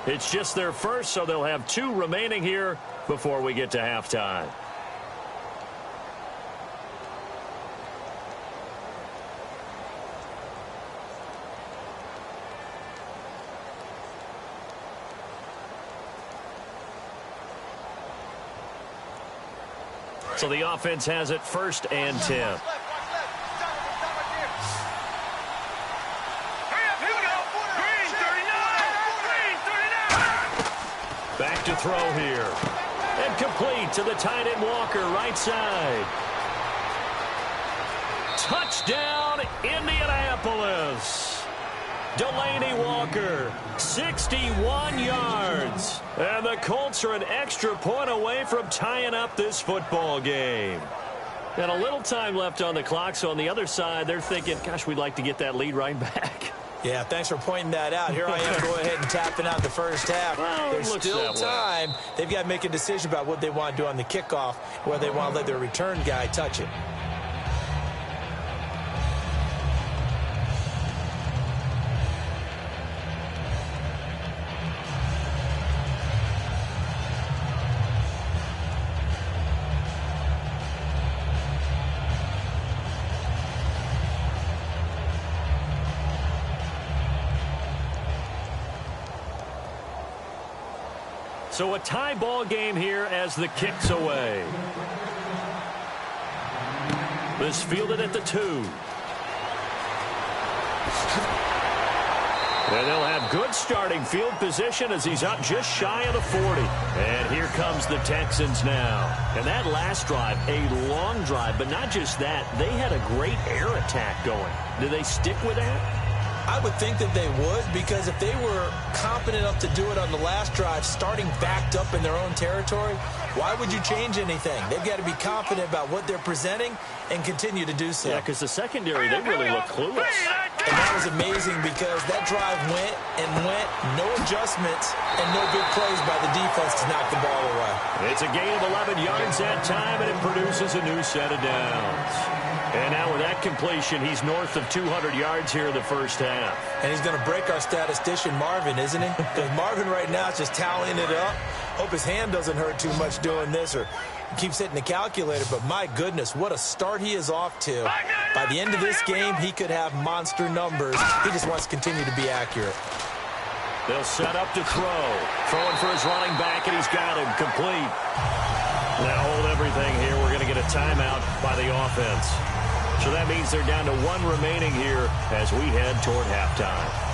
It's just their first, so they'll have 2 remaining here before we get to halftime. So the offense has it 1st and 10. Hurry up, here we go. Green 39. Green 39. Back to throw here. And complete to the tight end Walker, right side. Touchdown, Indianapolis. Delaney Walker, 61 yards. And the Colts are an extra point away from tying up this football game. And a little time left on the clock, so on the other side, they're thinking, gosh, we'd like to get that lead right back. Yeah, thanks for pointing that out. Here I am going ahead and tapping out the first half. Well, there's still time. They've got to make a decision about what they want to do on the kickoff, whether they want to let their return guy touch it. So a tie ball game here as the kick's away. This fielded at the 2. And they'll have good starting field position as he's up just shy of the 40. And here comes the Texans now. And that last drive, a long drive, but not just that. They had a great air attack going. Do they stick with that? I would think that they would, because if they were competent enough to do it on the last drive, starting backed up in their own territory, why would you change anything? They've got to be confident about what they're presenting and continue to do so. Yeah, because the secondary, they really look clueless. And that was amazing because that drive went and went, no adjustments, and no big plays by the defense to knock the ball away. It's a gain of 11 yards that time, and it produces a new set of downs. And now with that completion, he's north of 200 yards here in the first half. And he's going to break our statistician, Marvin, isn't he? Because Marvin right now is just tallying it up. Hope his hand doesn't hurt too much doing this or keeps hitting the calculator. But my goodness, what a start he is off to. By the end of this game, he could have monster numbers. He just wants to continue to be accurate. They'll set up to throw. Throwing for his running back, and he's got him complete. Now hold everything here. We're going to get a timeout by the offense. So that means they're down to 1 remaining here as we head toward halftime.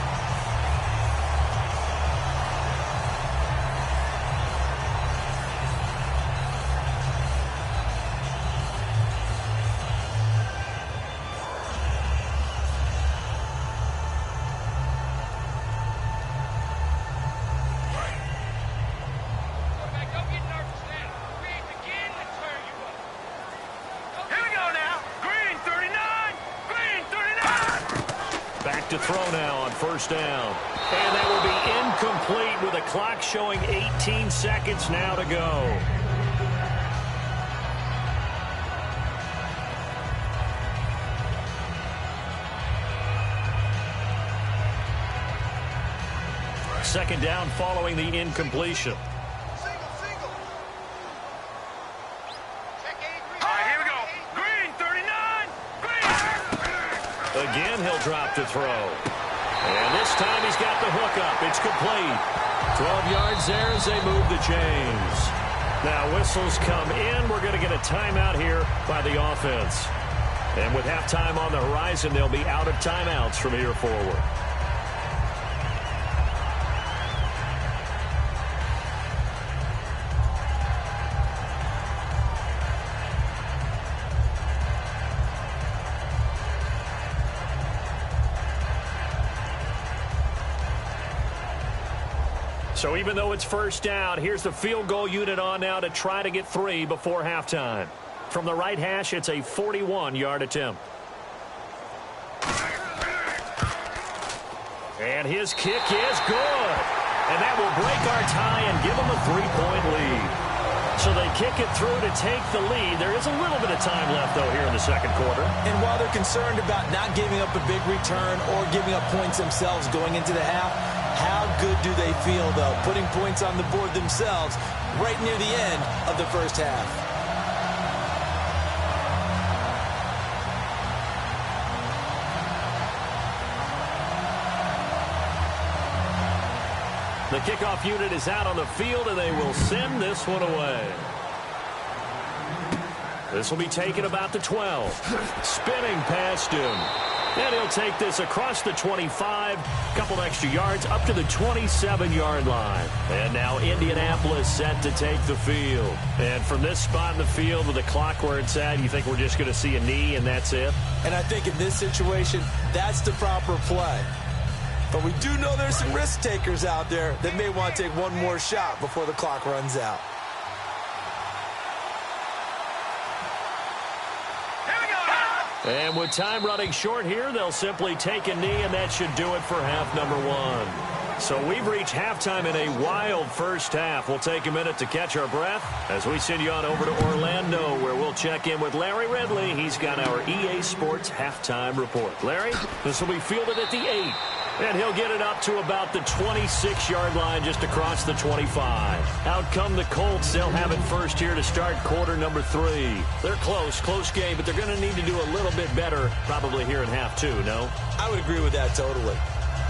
To throw now on first down. And that will be incomplete with a clock showing 18 seconds now to go. Second down following the incompletion. Again, he'll drop to throw. And this time he's got the hook up. It's complete. 12 yards there as they move the chains. Now whistles come in. We're going to get a timeout here by the offense. And with halftime on the horizon, they'll be out of timeouts from here forward. So even though it's first down, here's the field goal unit on now to try to get 3 before halftime. from the right hash. It's a 41-yard attempt. And his kick is good. And that will break our tie and give them a 3-point lead. So they kick it through to take the lead. There is a little bit of time left, though, here in the second quarter. And while they're concerned about not giving up a big return or giving up points themselves going into the half, how good do they feel, though, putting points on the board themselves right near the end of the first half? The kickoff unit is out on the field, and they will send this one away. This will be taken about the 12. Spinning past him. And he'll take this across the 25. Couple extra yards up to the 27-yard line. And now Indianapolis set to take the field. And from this spot in the field with the clock where it's at, you think we're just going to see a knee and that's it? And I think in this situation, that's the proper play. But we do know there's some risk takers out there that may want to take one more shot before the clock runs out. And with time running short here, they'll simply take a knee, and that should do it for half number one. So we've reached halftime in a wild first half. We'll take a minute to catch our breath as we send you on over to Orlando, where we'll check in with Larry Ridley. He's got our EA Sports halftime report. Larry, this will be fielded at the 8. And he'll get it up to about the 26-yard line, just across the 25. Out come the Colts. They'll have it first here to start quarter number 3. They're close game, but they're going to need to do a little bit better probably here in half 2, no? I would agree with that totally.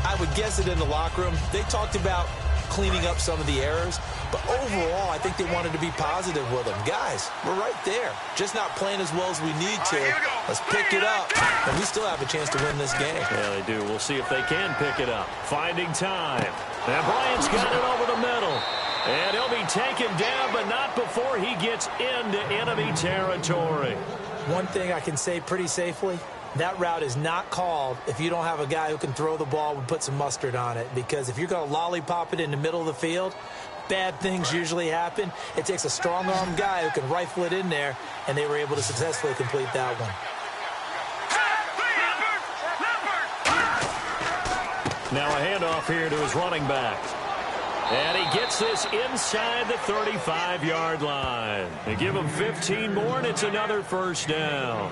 I would guess it in the locker room. They talked about cleaning up some of the errors, but overall, I think they wanted to be positive with them. Guys, we're right there. Just not playing as well as we need to. Let's pick it up, and we still have a chance to win this game. Yeah, they do. We'll see if they can pick it up. Finding time. And Bryant's got it over the middle. And he'll be taken down, but not before he gets into enemy territory. One thing I can say pretty safely, that route is not called if you don't have a guy who can throw the ball and put some mustard on it. Because if you're going to lollipop it in the middle of the field, bad things usually happen. It takes a strong-armed guy who can rifle it in there, and they were able to successfully complete that one. Now a handoff here to his running back. And he gets this inside the 35-yard line. They give him 15 more, and it's another first down.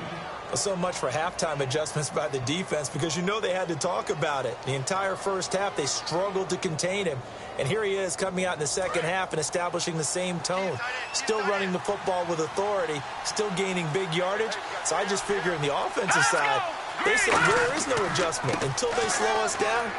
So much for halftime adjustments by the defense, because you know they had to talk about it. The entire first half, they struggled to contain him. And here he is coming out in the second half and establishing the same tone. Still running the football with authority, still gaining big yardage. So I just figure in the offensive side, they said there is no adjustment. Until they slow us down,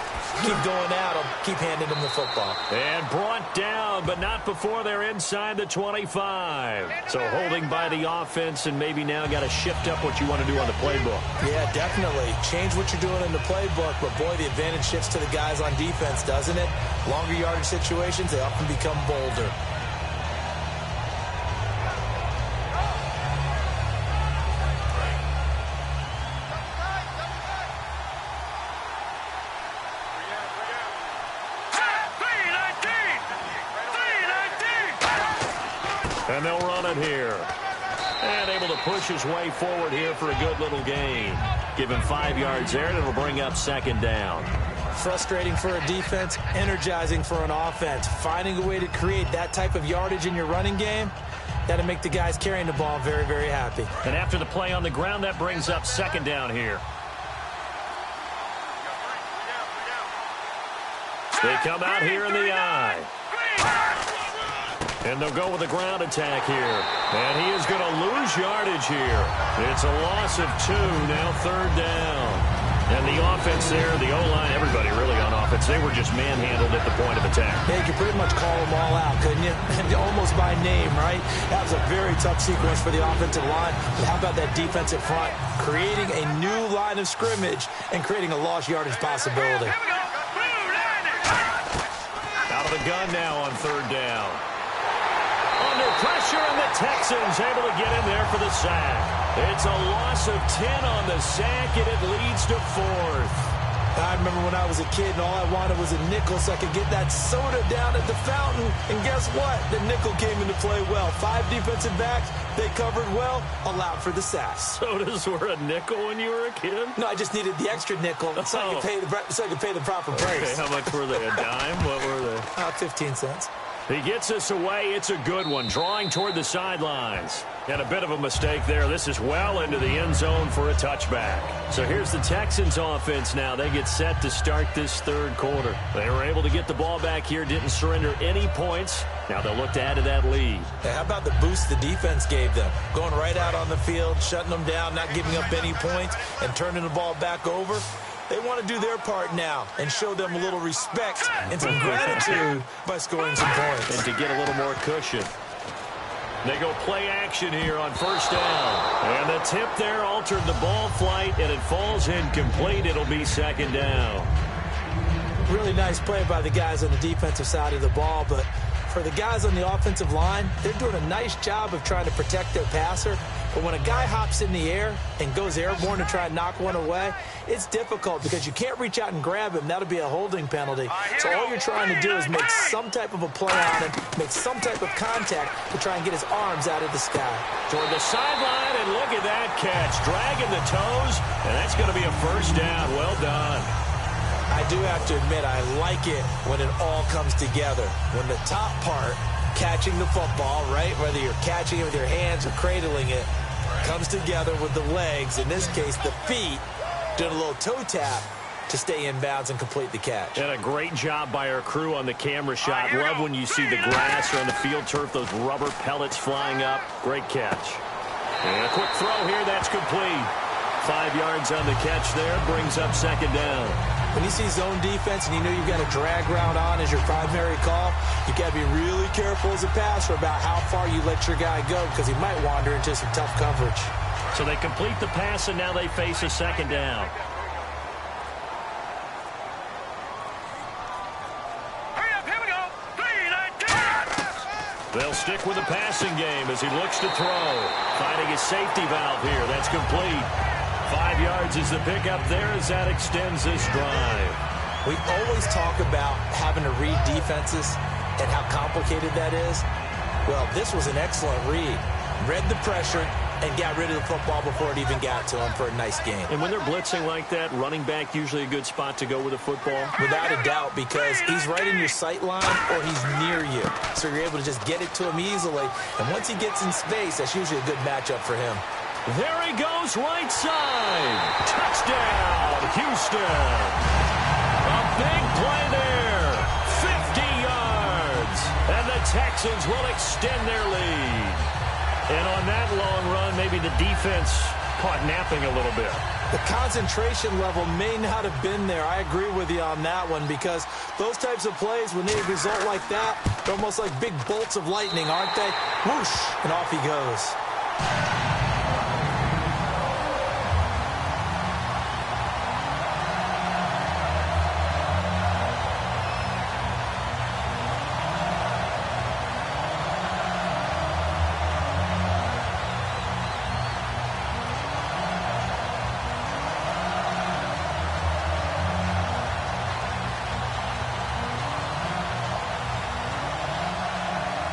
keep going at them, keep handing them the football. And brought down, but not before they're inside the 25. So holding by the offense, and maybe now got to shift up what you want to do on the playbook. Yeah, definitely. Change what you're doing in the playbook, but boy, the advantage shifts to the guys on defense, doesn't it? Longer yardage situations, they often become bolder. And they'll run it here. And able to push his way forward here for a good little gain. Give him 5 yards there, and it'll bring up second down. Frustrating for a defense, energizing for an offense. Finding a way to create that type of yardage in your running game, that'll make the guys carrying the ball very, very happy. And after the play on the ground, that brings up second down here. They come out here in the eye. And they'll go with a ground attack here. And he is going to lose yardage here. It's a loss of 2, now third down. And the offense there, the O-line, everybody really on offense, they were just manhandled at the point of attack. Yeah, you could pretty much call them all out, couldn't you? Almost by name, right? That was a very tough sequence for the offensive line. But how about that defensive front? Creating a new line of scrimmage and creating a lost yardage possibility. Out of the gun now on third down. Under pressure, and the Texans able to get in there for the sack. It's a loss of 10 on the sack, and it leads to 4th. I remember when I was a kid and all I wanted was a nickel so I could get that soda down at the fountain. And guess what? The nickel came into play well. 5 defensive backs, they covered well, allowed for the sacks. Sodas were a nickel when you were a kid? No, I just needed the extra nickel so I could pay the proper price. Okay, how much were they? A dime? What were they? 15 cents. He gets us away. It's a good one. Drawing toward the sidelines. And a bit of a mistake there. This is well into the end zone for a touchback. So here's the Texans offense now. They get set to start this third quarter. They were able to get the ball back here. Didn't surrender any points. Now they'll look to add to that lead. Hey, how about the boost the defense gave them? Going right out on the field, shutting them down, not giving up any points, and turning the ball back over. They want to do their part now and show them a little respect and some gratitude by scoring some points. And to get a little more cushion. They go play action here on first down. And the tip there altered the ball flight, and it falls incomplete. It'll be second down. Really nice play by the guys on the defensive side of the ball, but for the guys on the offensive line, they're doing a nice job of trying to protect their passer. But when a guy hops in the air and goes airborne to try and knock one away, it's difficult because you can't reach out and grab him. That'll be a holding penalty. So all you're trying to do is make some type of a play on him, make some type of contact to try and get his arms out of the sky. Toward the sideline, and look at that catch. Dragging the toes, and that's going to be a first down. Well done. I do have to admit, I like it when it all comes together. When the top part, catching the football, right, whether you're catching it with your hands or cradling it, comes together with the legs, in this case the feet, doing a little toe tap to stay in bounds and complete the catch. And a great job by our crew on the camera shot. Love when you see the grass or on the field turf, those rubber pellets flying up. Great catch. And a quick throw here, that's complete. 5 yards on the catch there, brings up second down. When you see zone defense and you know you've got a drag route on as your primary call, you've got to be really careful as a passer about how far you let your guy go because he might wander into some tough coverage. So they complete the pass, and now they face a second down. Hurry up, here we go. 3-19. They'll stick with the passing game as he looks to throw. Finding his safety valve here. That's complete. 5 yards is the pickup there as that extends this drive. We always talk about having to read defenses and how complicated that is. Well, this was an excellent read. Read the pressure and got rid of the football before it even got to him for a nice game. And when they're blitzing like that, running back usually a good spot to go with the football? Without a doubt, because he's right in your sight line or he's near you. So you're able to just get it to him easily. And once he gets in space, that's usually a good matchup for him. There he goes, right side. Touchdown, Houston. A big play there. 50 yards. And the Texans will extend their lead. And on that long run, maybe the defense caught napping a little bit. The concentration level may not have been there. I agree with you on that one because those types of plays, when they result like that, they're almost like big bolts of lightning, aren't they? Whoosh, and off he goes.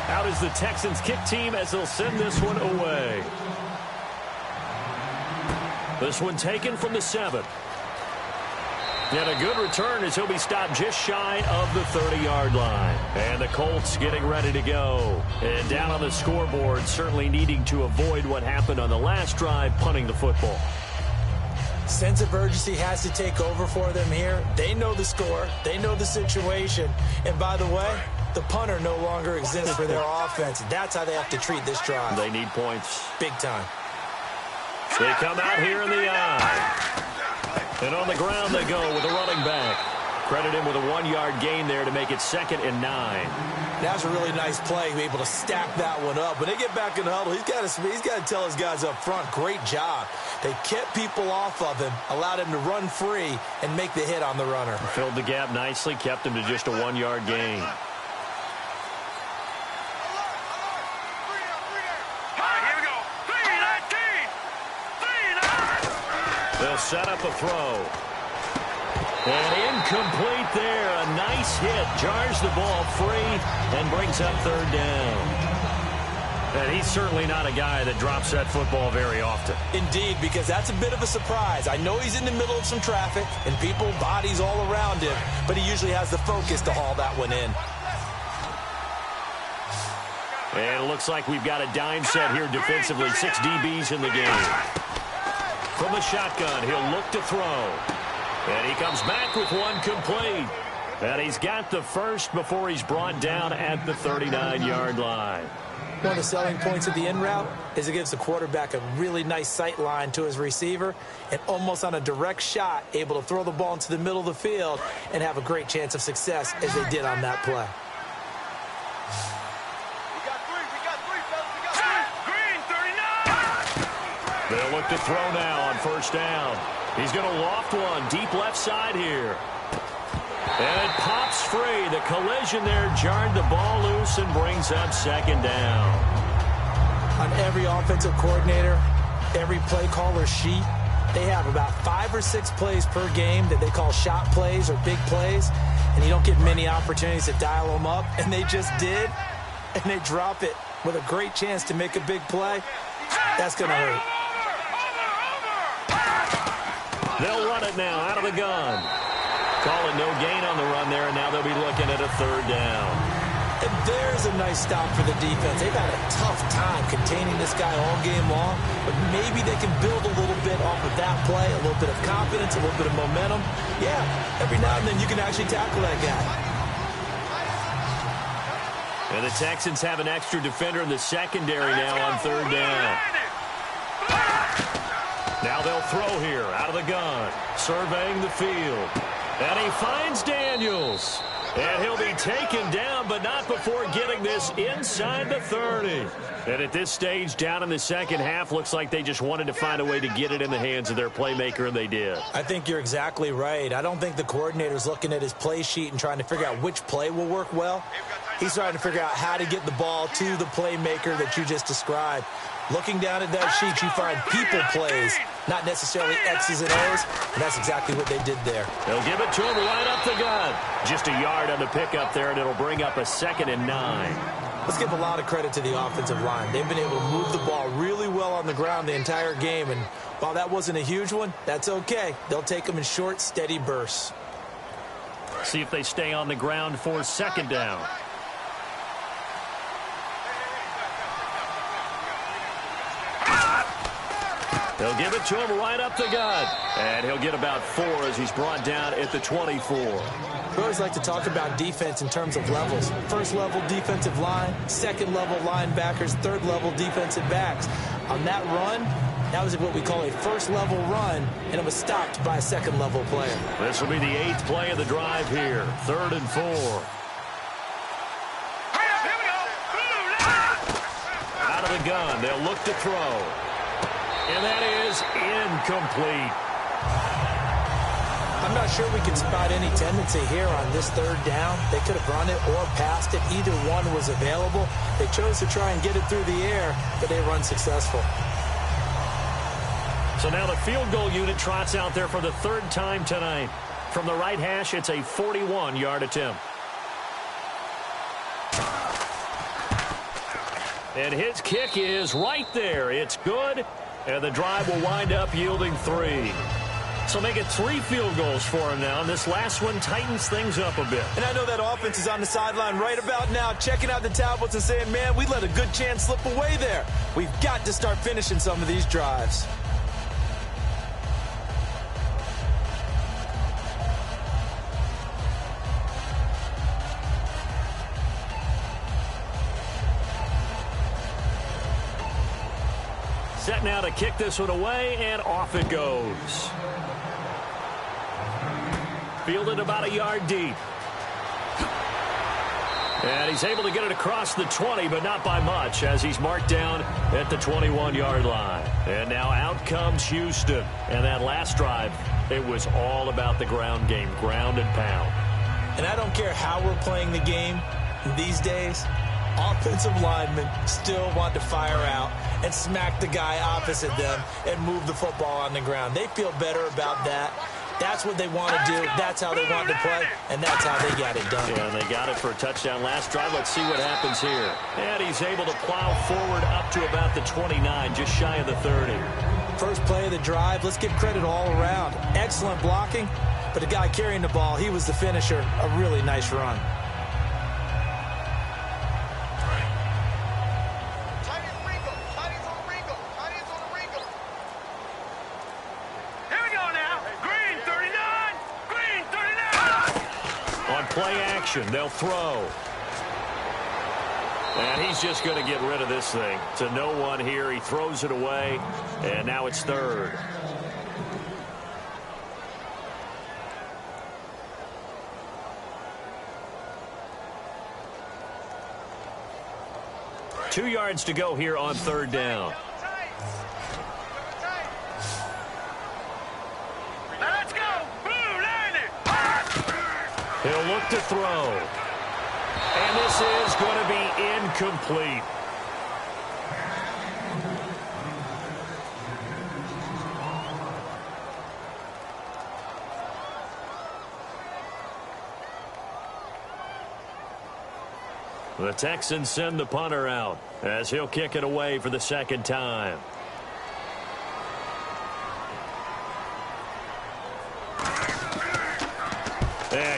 Out is the Texans kick team as they'll send this one away. This one taken from the 7. And a good return as he'll be stopped just shy of the 30-yard line. And the Colts getting ready to go. And down on the scoreboard, certainly needing to avoid what happened on the last drive, punting the football. Sense of urgency has to take over for them here. They know the score. They know the situation. And by the way, the punter no longer exists for their offense. That's how they have to treat this drive. They need points. Big time. They come out here in the eye. And on the ground they go with a running back. Credit him with a 1-yard gain there to make it 2nd and 9. That's a really nice play, able to stack that one up. When they get back in the huddle, he's got to tell his guys up front, great job. They kept people off of him, allowed him to run free, and make the hit on the runner. Filled the gap nicely, kept him to just a 1-yard gain. Here we go. 3-19. They'll set up a throw. And incomplete there. A nice hit. Jars the ball free and brings up third down. And he's certainly not a guy that drops that football very often. Indeed, because that's a bit of a surprise. I know he's in the middle of some traffic and people, bodies all around him, but he usually has the focus to haul that one in. And it looks like we've got a dime set here defensively. 6 DBs in the game. From the shotgun, he'll look to throw. And he comes back with one complete. And he's got the first before he's brought down at the 39-yard line. One of the selling points of the in route is it gives the quarterback a really nice sight line to his receiver and almost on a direct shot able to throw the ball into the middle of the field and have a great chance of success as they did on that play. They'll look to throw now on first down. He's going to loft one deep left side here. And it pops free. The collision there jarred the ball loose and brings up second down. On every offensive coordinator, every play caller sheet, they have about 5 or 6 plays per game that they call shot plays or big plays, and you don't get many opportunities to dial them up, and they just did, and they drop it with a great chance to make a big play. That's going to hurt. They'll run it now out of the gun. Calling no gain on the run there, and now they'll be looking at a third down. And there's a nice stop for the defense. They've had a tough time containing this guy all game long, but maybe they can build a little bit off of that play, a little bit of confidence, a little bit of momentum. Yeah, every now and then you can actually tackle that guy. And the Texans have an extra defender in the secondary now on third down. Now they'll throw here out of the gun, surveying the field. And he finds Daniels. And he'll be taken down, but not before getting this inside the 30. And at this stage, down in the second half, looks like they just wanted to find a way to get it in the hands of their playmaker, and they did. I think you're exactly right. I don't think the coordinator's looking at his play sheet and trying to figure out which play will work well. He's trying to figure out how to get the ball to the playmaker that you just described. Looking down at that sheet, you find people plays, not necessarily X's and O's, and that's exactly what they did there. They'll give it to him right up the gut. Just a yard on the pickup there, and it'll bring up a 2nd and 9. Let's give a lot of credit to the offensive line. They've been able to move the ball really well on the ground the entire game, and while that wasn't a huge one, that's okay. They'll take them in short, steady bursts. See if they stay on the ground for second down. They'll give it to him right up the gut. And he'll get about 4 as he's brought down at the 24. We always like to talk about defense in terms of levels. First level defensive line, second level linebackers, third level defensive backs. On that run, that was what we call a first level run, and it was stopped by a second level player. This will be the 8th play of the drive here. 3rd and 4. Out of the gun, they'll look to throw. And that is incomplete. I'm not sure we can spot any tendency here on this third down. They could have run it or passed it. Either one was available. They chose to try and get it through the air, but they were unsuccessful. So now the field goal unit trots out there for the 3rd time tonight. From the right hash, it's a 41-yard attempt. And his kick is right there. It's good. And the drive will wind up yielding 3. So make it 3 field goals for him now. And this last one tightens things up a bit. And I know that offense is on the sideline right about now, checking out the tablets and saying, man, we let a good chance slip away there. We've got to start finishing some of these drives. Set now to kick this one away, and off it goes. Fielded about a yard deep. And he's able to get it across the 20, but not by much, as he's marked down at the 21-yard line. And now out comes Houston. And that last drive, it was all about the ground game, ground and pound. And I don't care how we're playing the game these days, offensive linemen still want to fire out and smack the guy opposite them and move the football on the ground. They feel better about that That's what they want to do. That's how they want to play, and that's how they got it done. Yeah, and they got it for a touchdown last drive. Let's see what happens here. And he's able to plow forward up to about the 29, just shy of the 30. First play of the drive, let's give credit all around. Excellent blocking, but the guy carrying the ball, he was the finisher. A really nice run. Play action. They'll throw. And he's just going to get rid of this thing. To no one here. He throws it away. And now it's third. Two yards to go here on third down. He'll look to throw. And this is going to be incomplete. The Texans send the punter out as he'll kick it away for the second time.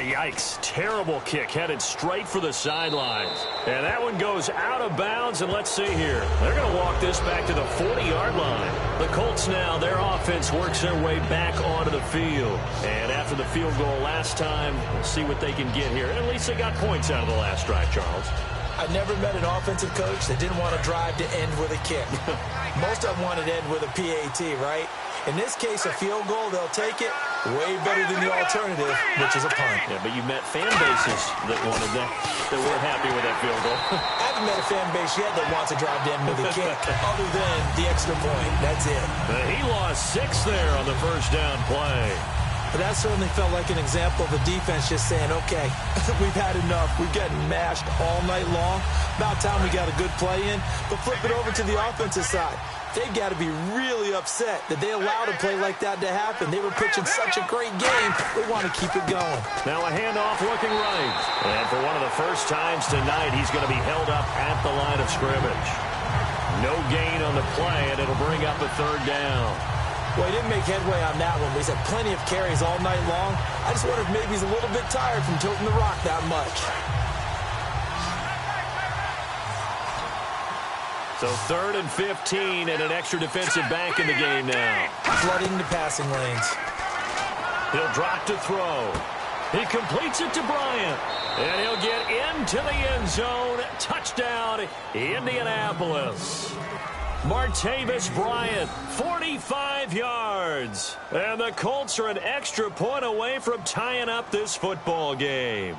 Yikes. Terrible kick headed straight for the sidelines. And that one goes out of bounds. And let's see here. They're going to walk this back to the 40-yard line. The Colts now, their offense works their way back onto the field. And after the field goal last time, we'll see what they can get here. And at least they got points out of the last drive, Charles. I never met an offensive coach that didn't want to drive to end with a kick. Most of them wanted to end with a PAT, right? In this case, a field goal, they'll take it. Way better than the alternative, which is a punt. Yeah, but you met fan bases that wanted that weren't happy with that field goal. I haven't met a fan base yet that wants to drive to end with a kick, other than the extra point. That's it. He lost 6 there on the first down play. But that certainly felt like an example of the defense just saying, okay, we've had enough. We've gotten mashed all night long. About time we got a good play in. But flip it over to the offensive side. They've got to be really upset that they allowed a play like that to happen. They were pitching such a great game. They want to keep it going. Now a handoff looking right. And for one of the first times tonight, he's going to be held up at the line of scrimmage. No gain on the play, and it'll bring up a third down. Well, he didn't make headway on that one, but he's had plenty of carries all night long. I just wonder if maybe he's a little bit tired from tilting the rock that much. So 3rd and 15 and an extra defensive back in the game now. Flooding the passing lanes. He'll drop to throw. He completes it to Bryant. And he'll get into the end zone. Touchdown, Indianapolis. Martavis Bryant, 45 yards. And the Colts are an extra point away from tying up this football game.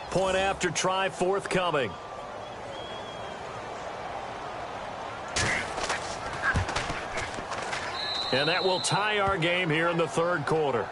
Point after try forthcoming. And that will tie our game here in the third quarter.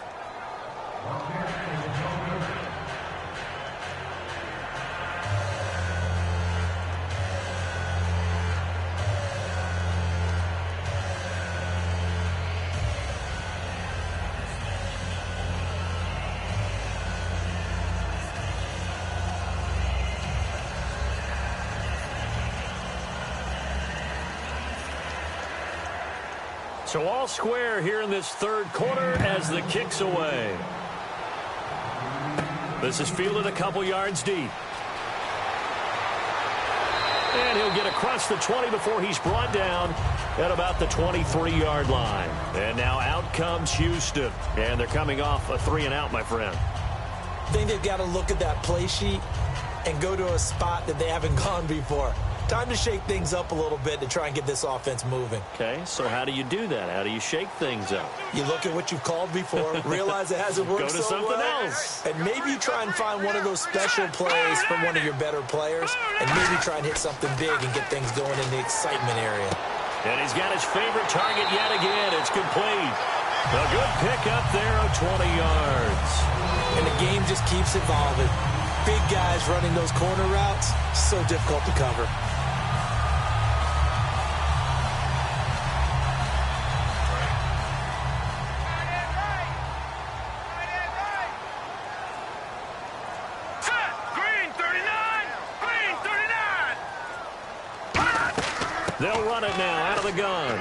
So all square here in this third quarter as the kick's away. This is fielded a couple yards deep. And he'll get across the 20 before he's brought down at about the 23-yard line. And now out comes Houston. And they're coming off a 3-and-out, my friend. I think they've got to look at that play sheet and go to a spot that they haven't gone before. Time to shake things up a little bit to try and get this offense moving. Okay, so how do you do that? How do you shake things up? You look at what you've called before, realize it hasn't worked so well. Go to something else. And maybe you try and find one of those special plays from one of your better players, and maybe try and hit something big and get things going in the excitement area. And he's got his favorite target yet again. It's complete. A good pick up there of 20 yards. And the game just keeps evolving. Big guys running those corner routes, so difficult to cover. They'll run it now out of the gun.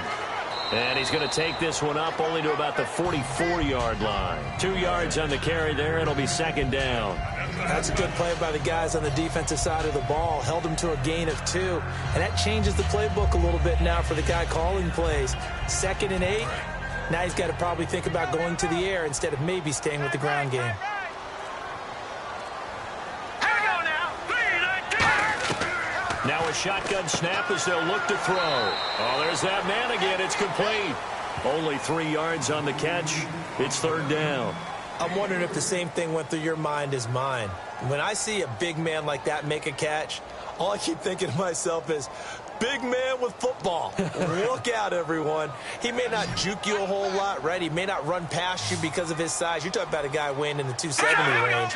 And he's going to take this one up only to about the 44-yard line. 2 yards on the carry there. It'll be second down. That's a good play by the guys on the defensive side of the ball. Held him to a gain of 2. And that changes the playbook a little bit now for the guy calling plays. 2nd and 8. Now he's got to probably think about going to the air instead of maybe staying with the ground game. Now a shotgun snap as they'll look to throw. Oh, there's that man again. It's complete. Only 3 yards on the catch. It's third down. I'm wondering if the same thing went through your mind as mine. When I see a big man like that make a catch, all I keep thinking to myself is, big man with football. Look out, everyone. He may not juke you a whole lot, right? He may not run past you because of his size. You're talking about a guy weighing in the 270 range.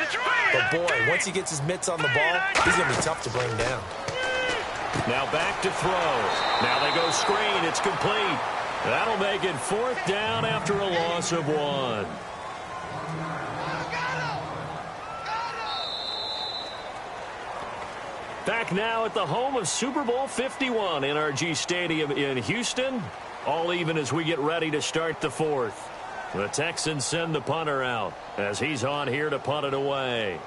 But, boy, once he gets his mitts on the ball, he's going to be tough to bring down. Now back to throw. Now they go screen. It's complete. That'll make it fourth down after a loss of 1. Back now at the home of Super Bowl 51, NRG Stadium in Houston. All even as we get ready to start the fourth. The Texans send the punter out as he's on here to punt it away.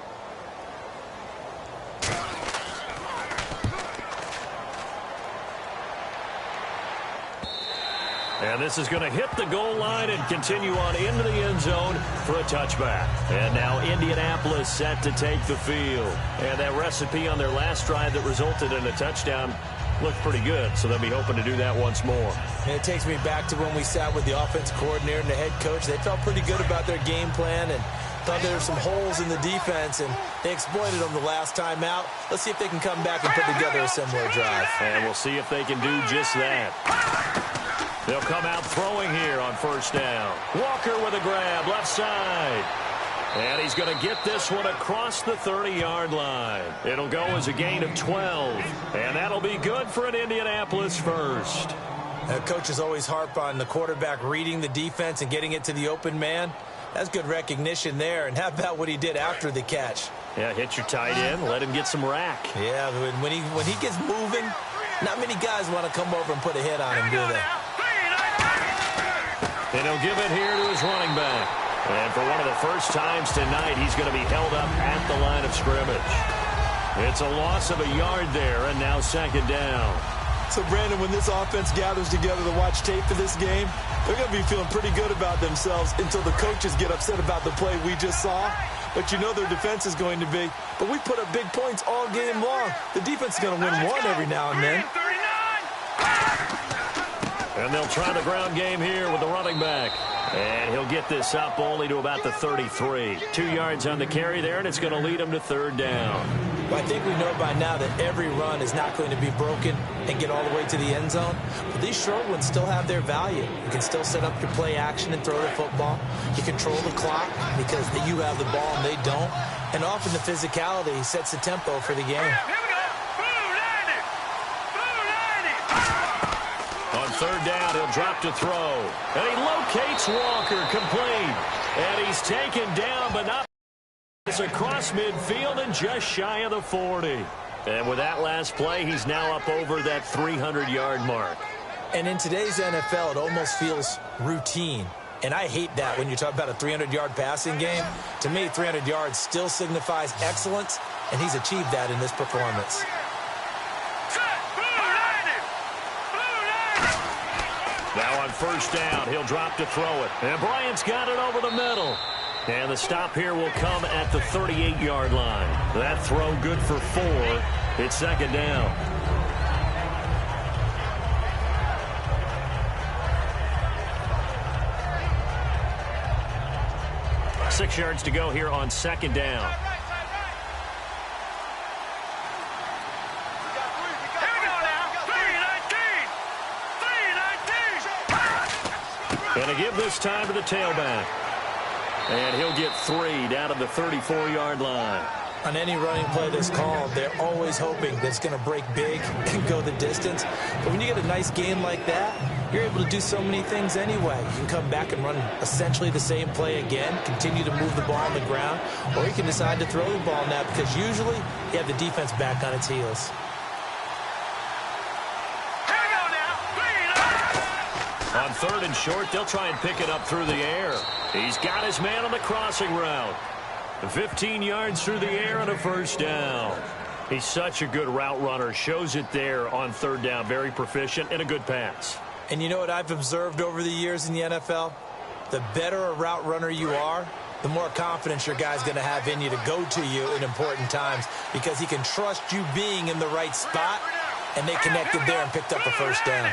And this is going to hit the goal line and continue on into the end zone for a touchback. And now Indianapolis set to take the field. And that recipe on their last drive that resulted in a touchdown looked pretty good, so they'll be hoping to do that once more. And it takes me back to when we sat with the offensive coordinator and the head coach. They felt pretty good about their game plan and thought there were some holes in the defense, and they exploited them the last time out. Let's see if they can come back and put together a similar drive. And we'll see if they can do just that. They'll come out throwing here on first down. Walker with a grab, left side. And he's going to get this one across the 30-yard line. It'll go as a gain of 12. And that'll be good for an Indianapolis first. Coaches always harp on the quarterback reading the defense and getting it to the open man. That's good recognition there. And how about what he did after the catch? Yeah, hit your tight end, let him get some rack. Yeah, when he gets moving, not many guys want to come over and put a hit on him, do they? And he'll give it here to his running back. And for one of the first times tonight, he's going to be held up at the line of scrimmage. It's a loss of a yard there, and now second down. So, Brandon, when this offense gathers together to watch tape for this game, they're going to be feeling pretty good about themselves until the coaches get upset about the play we just saw. But you know their defense is going to be. But we put up big points all game long. The defense is going to win one every now and then. And they'll try the ground game here with the running back. And he'll get this up only to about the 33. 2 yards on the carry there, and it's going to lead him to third down. Well, I think we know by now that every run is not going to be broken and get all the way to the end zone. But these short ones still have their value. You can still set up your play action and throw the football. You control the clock because you have the ball and they don't. And often the physicality sets the tempo for the game. On third down, he'll drop to throw. And he locates Walker, complete. And he's taken down, but not. It's across midfield and just shy of the 40. And with that last play, he's now up over that 300-yard mark. And in today's NFL, it almost feels routine. And I hate that when you talk about a 300-yard passing game. To me, 300 yards still signifies excellence, and he's achieved that in this performance. Now on first down, he'll drop to throw it. And Bryant's got it over the middle. And the stop here will come at the 38-yard line. That throw good for 4. It's second down. Six yards to go here on second down. And to give this time to the tailback. And he'll get 3 down to the 34-yard line. On any running play that's called, they're always hoping that it's going to break big and go the distance. But when you get a nice game like that, you're able to do so many things anyway. You can come back and run essentially the same play again, continue to move the ball on the ground, or you can decide to throw the ball now because usually you have the defense back on its heels. On 3rd and short, they'll try and pick it up through the air. He's got his man on the crossing route. 15 yards through the air and a first down. He's such a good route runner. Shows it there on 3rd down. Very proficient and a good pass. And you know what I've observed over the years in the NFL? The better a route runner you are, the more confidence your guy's going to have in you to go to you in important times, because he can trust you being in the right spot, and they connected there and picked up a first down.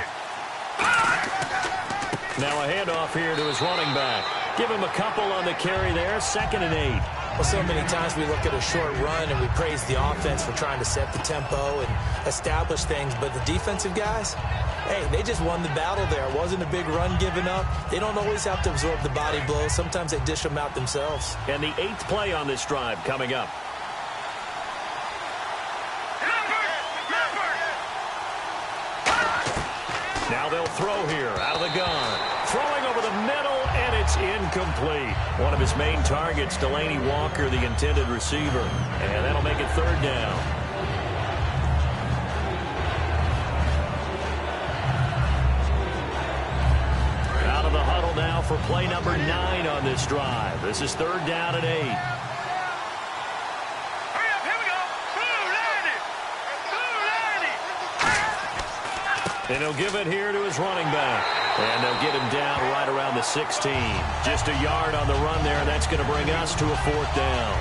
Now a handoff here to his running back. Give him a couple on the carry there. 2nd and 8. Well, so many times we look at a short run and we praise the offense for trying to set the tempo and establish things, but the defensive guys, hey, they just won the battle there. It wasn't a big run given up. They don't always have to absorb the body blows. Sometimes they dish them out themselves. And the 8th play on this drive coming up. Now they'll throw here out of the gun. Throwing over the middle, and it's incomplete. One of his main targets, Delaney Walker, the intended receiver. And that'll make it 3rd down. Out of the huddle now for play number 9 on this drive. This is 3rd down and 8. And he'll give it here to his running back. And they'll get him down right around the 16. Just a yard on the run there, and that's going to bring us to a 4th down.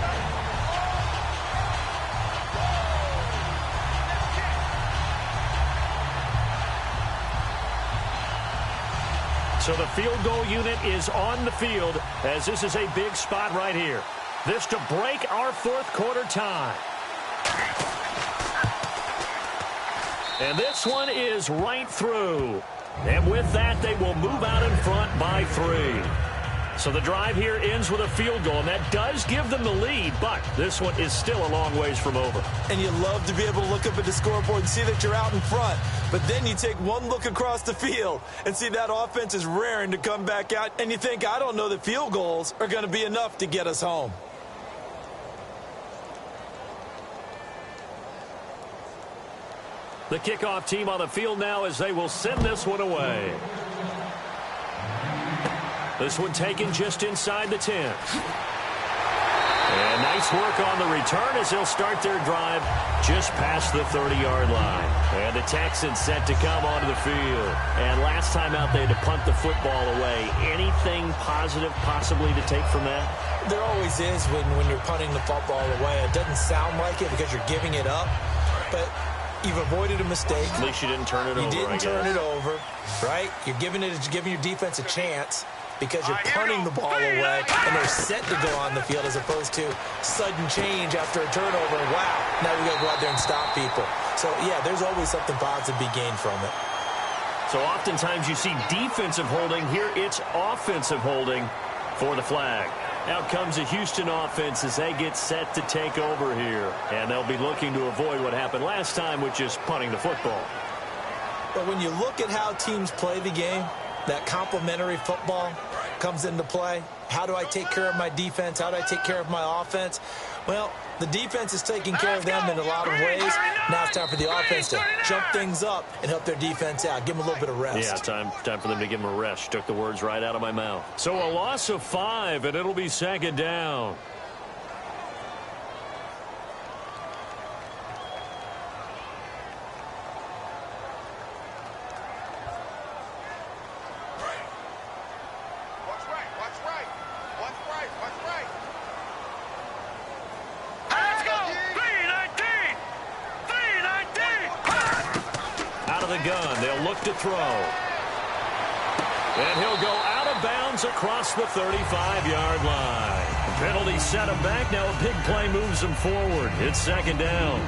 So the field goal unit is on the field, as this is a big spot right here. This to break our 4th quarter tie. And this one is right through. And with that, they will move out in front by 3. So the drive here ends with a field goal, and that does give them the lead, but this one is still a long ways from over. And you love to be able to look up at the scoreboard and see that you're out in front. But then you take one look across the field and see that offense is raring to come back out, and you think, I don't know that field goals are going to be enough to get us home. The kickoff team on the field now as they will send this one away. This one taken just inside the 10. And nice work on the return as they'll start their drive just past the 30-yard line. And the Texans set to come onto the field. And last time out they had to punt the football away. Anything positive possibly to take from that? There always is when you're punting the football away. It doesn't sound like it because you're giving it up, but you've avoided a mistake. At least you didn't turn it over. You didn't turn it over, right? You're giving your defense a chance because you're punting the ball away, and they're set to go on the field as opposed to sudden change after a turnover. Wow, now we got to go out there and stop people. So, yeah, there's always something positive to be gained from it. So oftentimes you see defensive holding. Here it's offensive holding for the flag. Out comes the Houston offense as they get set to take over here. And they'll be looking to avoid what happened last time, which is punting the football. But when you look at how teams play the game, that complementary football comes into play. How do I take care of my defense? How do I take care of my offense? Well, the defense is taking care of them in a lot of ways. Now it's time for the offense to jump things up and help their defense out. Give them a little bit of rest. Yeah, time for them to give them a rest. She took the words right out of my mouth. So a loss of 5, and it'll be 2nd down. Gun. They'll look to throw. And he'll go out of bounds across the 35-yard line. Penalty set him back. Now a big play moves him forward. It's 2nd down.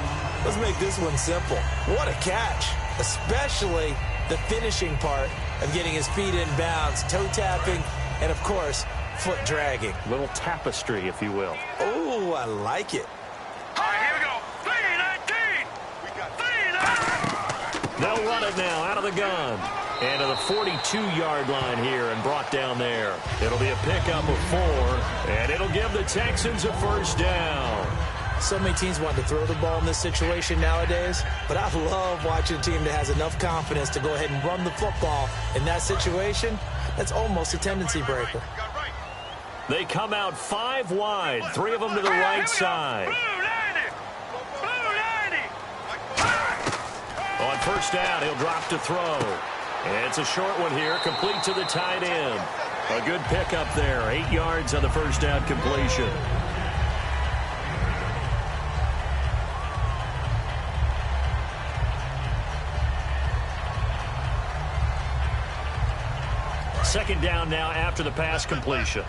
Let's make this one simple. What a catch, especially the finishing part of getting his feet in bounds, toe tapping, and, of course, foot dragging. Little tapestry, if you will. Oh, I like it. All right, here we go. 3-19. We got 3-19. They'll run it now out of the gun. And to the 42-yard line here and brought down there. It'll be a pickup of 4, and it'll give the Texans a first down. So many teams want to throw the ball in this situation nowadays, but I love watching a team that has enough confidence to go ahead and run the football. In that situation, that's almost a tendency breaker. They come out 5 wide, 3 of them to the right side. On first down, he'll drop to throw. And it's a short one here, complete to the tight end. A good pickup there, 8 yards on the first down completion. Second down now after the pass completion.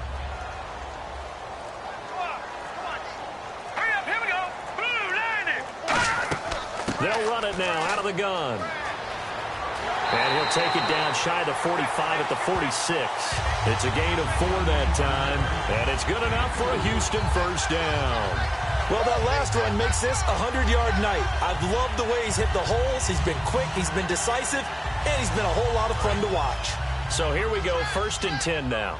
They'll run it now out of the gun. And he'll take it down shy of the 45 at the 46. It's a gain of 4 that time. And it's good enough for a Houston first down. Well, that last run makes this a 100-yard night. I've loved the way he's hit the holes. He's been quick, he's been decisive, and he's been a whole lot of fun to watch. So here we go, 1st and 10 now.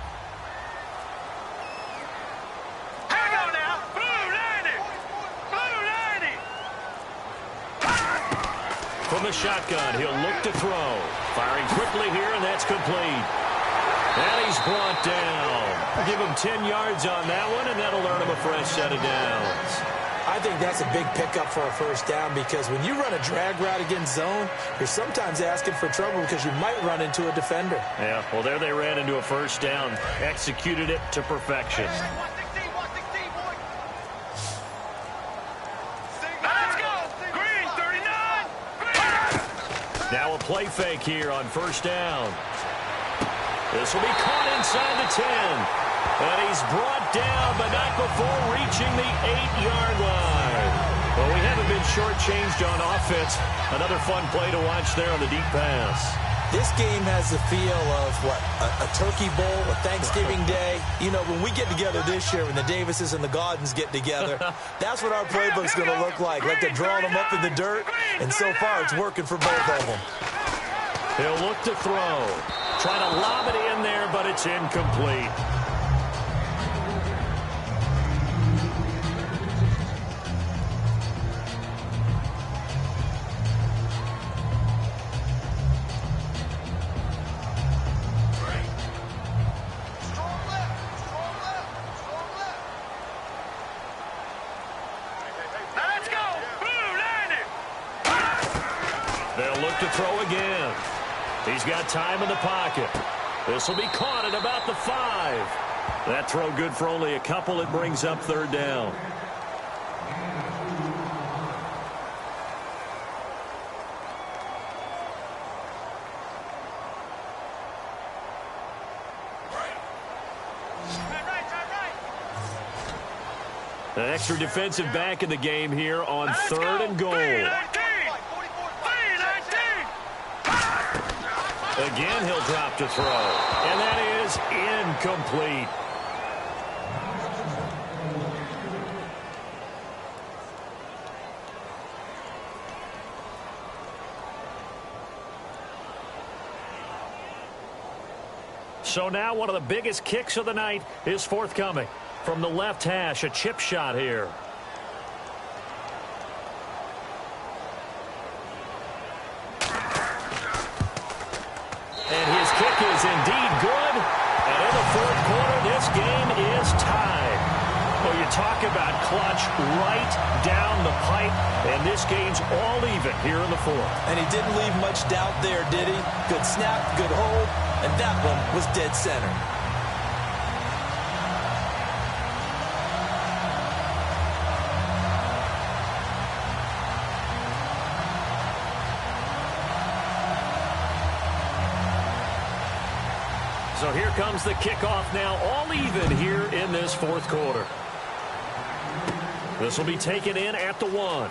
From the shotgun, he'll look to throw. Firing quickly here, and that's complete. And he's brought down. Give him 10 yards on that one, and that'll earn him a fresh set of downs. I think that's a big pickup for a first down because when you run a drag route against zone, you're sometimes asking for trouble because you might run into a defender. Yeah, well, there they ran into a first down. Executed it to perfection. Now a play fake here on first down. This will be caught inside the 10. And he's brought down, but not before reaching the 8-yard line. Well, we haven't been shortchanged on offense. Another fun play to watch there on the deep pass. This game has the feel of, a Turkey Bowl, a Thanksgiving Day. You know, when we get together this year, when the Davises and the Gaudens get together, that's what our playbook's going to look like they're drawing them up in the dirt, and so far it's working for both of them. He'll look to throw. Trying to lob it in there, but it's incomplete. To throw again. He's got time in the pocket. This will be caught at about the 5. That throw good for only a couple. It brings up 3rd down. An extra defensive back in the game here on 3rd and goal. Again, he'll drop to throw. And that is incomplete. So now one of the biggest kicks of the night is forthcoming. From the left hash, a chip shot here. And his kick is indeed good. And in the 4th quarter, this game is tied. Well, you talk about clutch right down the pipe. And this game's all even here in the 4th. And he didn't leave much doubt there, did he? Good snap, good hold. And that one was dead center. So here comes the kickoff now, all even here in this 4th quarter. This will be taken in at the 1.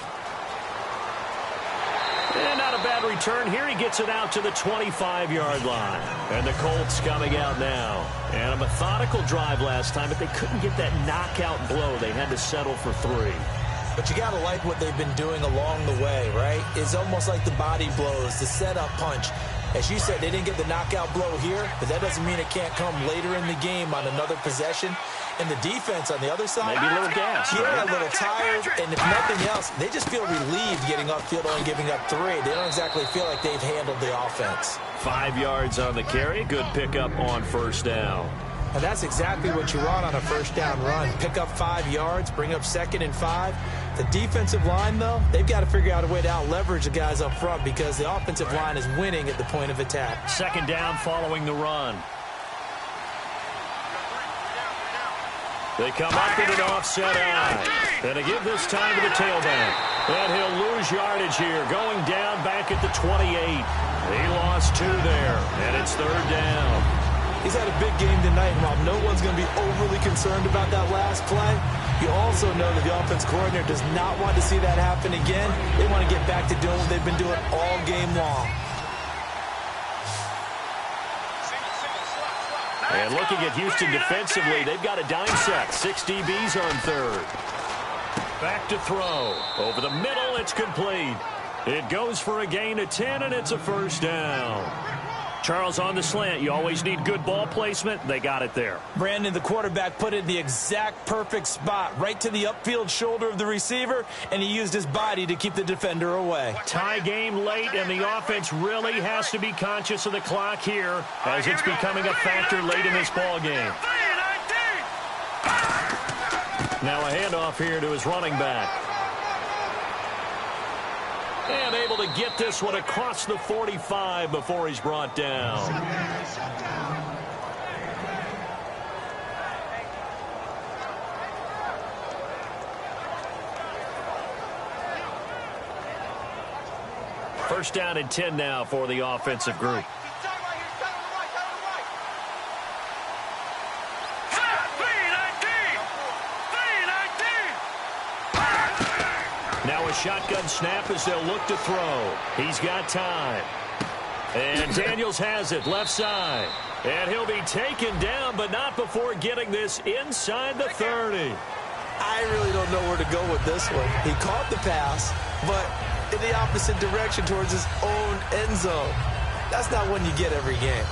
And not a bad return here. He gets it out to the 25-yard line. And the Colts coming out now. And a methodical drive last time, but they couldn't get that knockout blow. They had to settle for 3. But you got to like what they've been doing along the way, right? It's almost like the body blows, the setup punch. As you said, they didn't get the knockout blow here, but that doesn't mean it can't come later in the game on another possession. And the defense on the other side, maybe a little gas. Yeah, a little tired, and if nothing else, they just feel relieved getting upfield and giving up 3. They don't exactly feel like they've handled the offense. 5 yards on the carry. Good pickup on first down. And that's exactly what you want on a first down run. Pick up 5 yards, bring up 2nd and 5. The defensive line, though, they've got to figure out a way to out-leverage the guys up front because the offensive line is winning at the point of attack. 2nd down following the run. They come up with an offset eye. And they give this time to the tailback. And he'll lose yardage here, going down back at the 28. He lost 2 there, and it's 3rd down. He's had a big game tonight, and while no one's going to be overly concerned about that last play, you also know that the offense coordinator does not want to see that happen again. They want to get back to doing what they've been doing all game long. And looking at Houston defensively, they've got a dime set. 6 DBs on 3rd. Back to throw. Over the middle, it's complete. It goes for a gain of 10, and it's a first down. Charles, on the slant, you always need good ball placement. They got it there. Brandon, the quarterback, put it in the exact perfect spot, right to the upfield shoulder of the receiver, and he used his body to keep the defender away. Tie game late, and the offense really has to be conscious of the clock here as it's becoming a factor late in this ball game. Now a handoff here to his running back. And able to get this one across the 45 before he's brought down. First down and 10 now for the offensive group. Now a shotgun snap as they'll look to throw. He's got time. And Daniels has it left side. And he'll be taken down, but not before getting this inside the 30. I really don't know where to go with this one. He caught the pass, but in the opposite direction towards his own end zone. That's not one you get every game.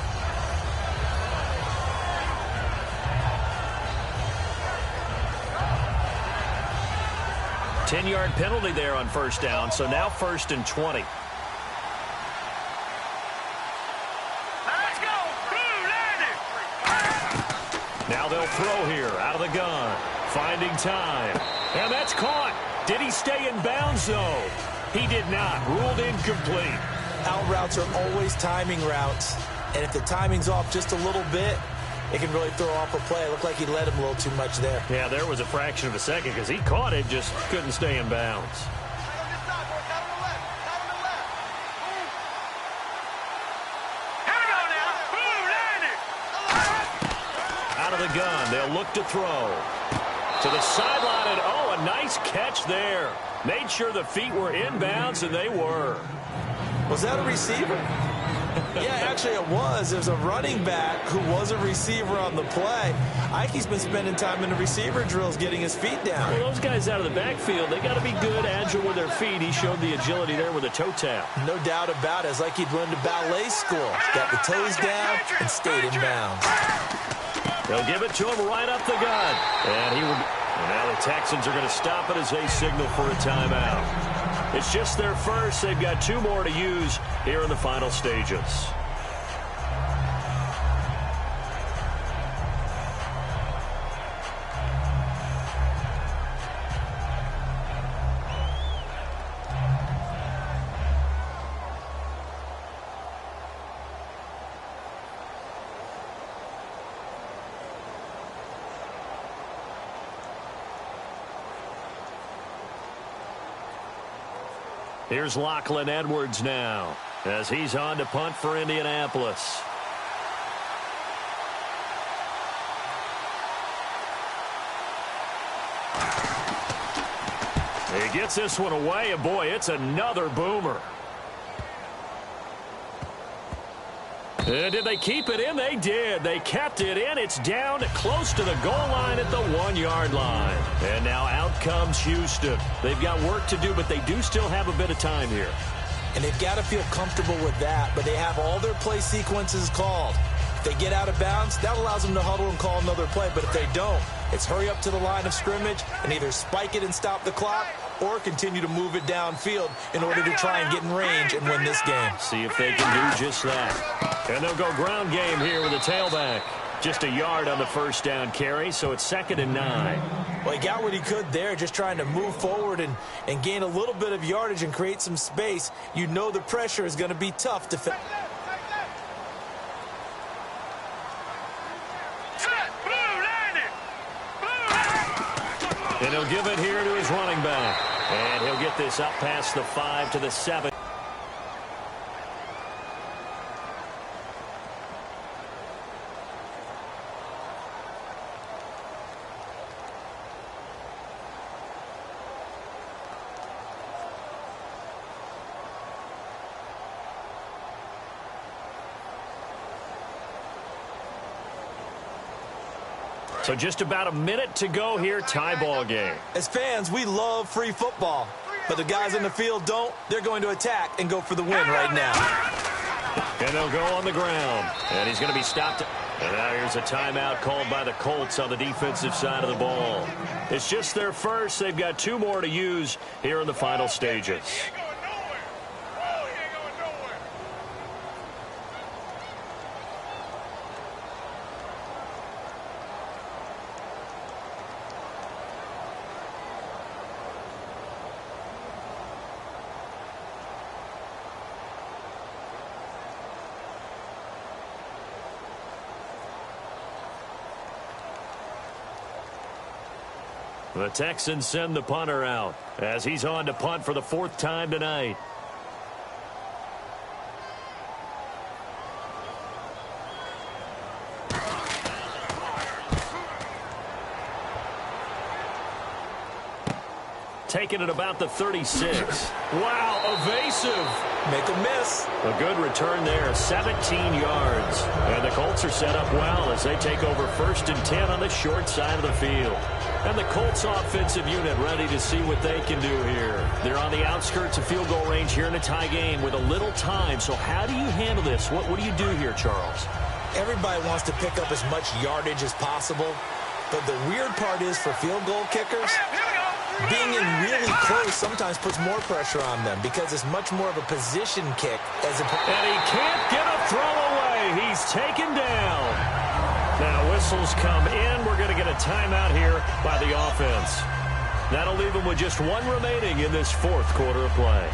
Ten-yard penalty there on first down, so now 1st and 20. Let's go! Blue landing! Now they'll throw here out of the gun. Finding time. And that's caught. Did he stay in bounds, though? He did not. Ruled incomplete. Out routes are always timing routes. And if the timing's off just a little bit, it can really throw off a play. It looked like he led him a little too much there. Yeah, there was a fraction of a second because he caught it, just couldn't stay in bounds. Out of the gun, they'll look to throw. To the sideline, and oh, a nice catch there. Made sure the feet were in bounds, and they were. Was that a receiver? Yeah, actually it was. There's a running back who was a receiver on the play. Ike's been spending time in the receiver drills getting his feet down. Well, those guys out of the backfield, they got to be good, agile with their feet. He showed the agility there with a toe tap. No doubt about it. It's like he'd run to ballet school. Got the toes down and stayed in bounds. They'll give it to him right up the gut. And he will. And now the Texans are going to stop it as they signal for a timeout. It's just their first. They've got 2 more to use here in the final stages. Here's Lachlan Edwards now as he's on to punt for Indianapolis. He gets this one away, and boy, it's another boomer. And did they keep it in? They did. They kept it in. It's down close to the goal line at the 1-yard line. And now out comes Houston. They've got work to do, but they do still have a bit of time here. And they've got to feel comfortable with that, but they have all their play sequences called. If they get out of bounds, that allows them to huddle and call another play. But if they don't, it's hurry up to the line of scrimmage and either spike it and stop the clock or continue to move it downfield in order to try and get in range and win this game. See if they can do just that. And they'll go ground game here with a tailback. Just a yard on the first down carry, so it's 2nd and 9. Well, he got what he could there, just trying to move forward and gain a little bit of yardage and create some space. You know the pressure is going to be tough to fit. And he'll give it here to his running back. And he'll get this up past the 5 to the 7. So just about a minute to go here, tie ball game. As fans, we love free football, but the guys in the field don't. They're going to attack and go for the win right now. And they'll go on the ground, and he's going to be stopped. And now here's a timeout called by the Colts on the defensive side of the ball. It's just their first. They've got 2 more to use here in the final stages. The Texans send the punter out as he's on to punt for the 4th time tonight. Taking it about the 36. Wow, evasive. Make a miss. A good return there, 17 yards. And the Colts are set up well as they take over 1st and 10 on the short side of the field. And the Colts offensive unit ready to see what they can do here. They're on the outskirts of field goal range here in a tie game with a little time. So how do you handle this? What do you do here, Charles? Everybody wants to pick up as much yardage as possible. But the weird part is for field goal kickers, being in really close sometimes puts more pressure on them because it's much more of a position kick. And he can't get a throw away. He's taken down. Now whistles come in. We're going to get a timeout here by the offense. That'll leave them with just 1 remaining in this 4th quarter of play.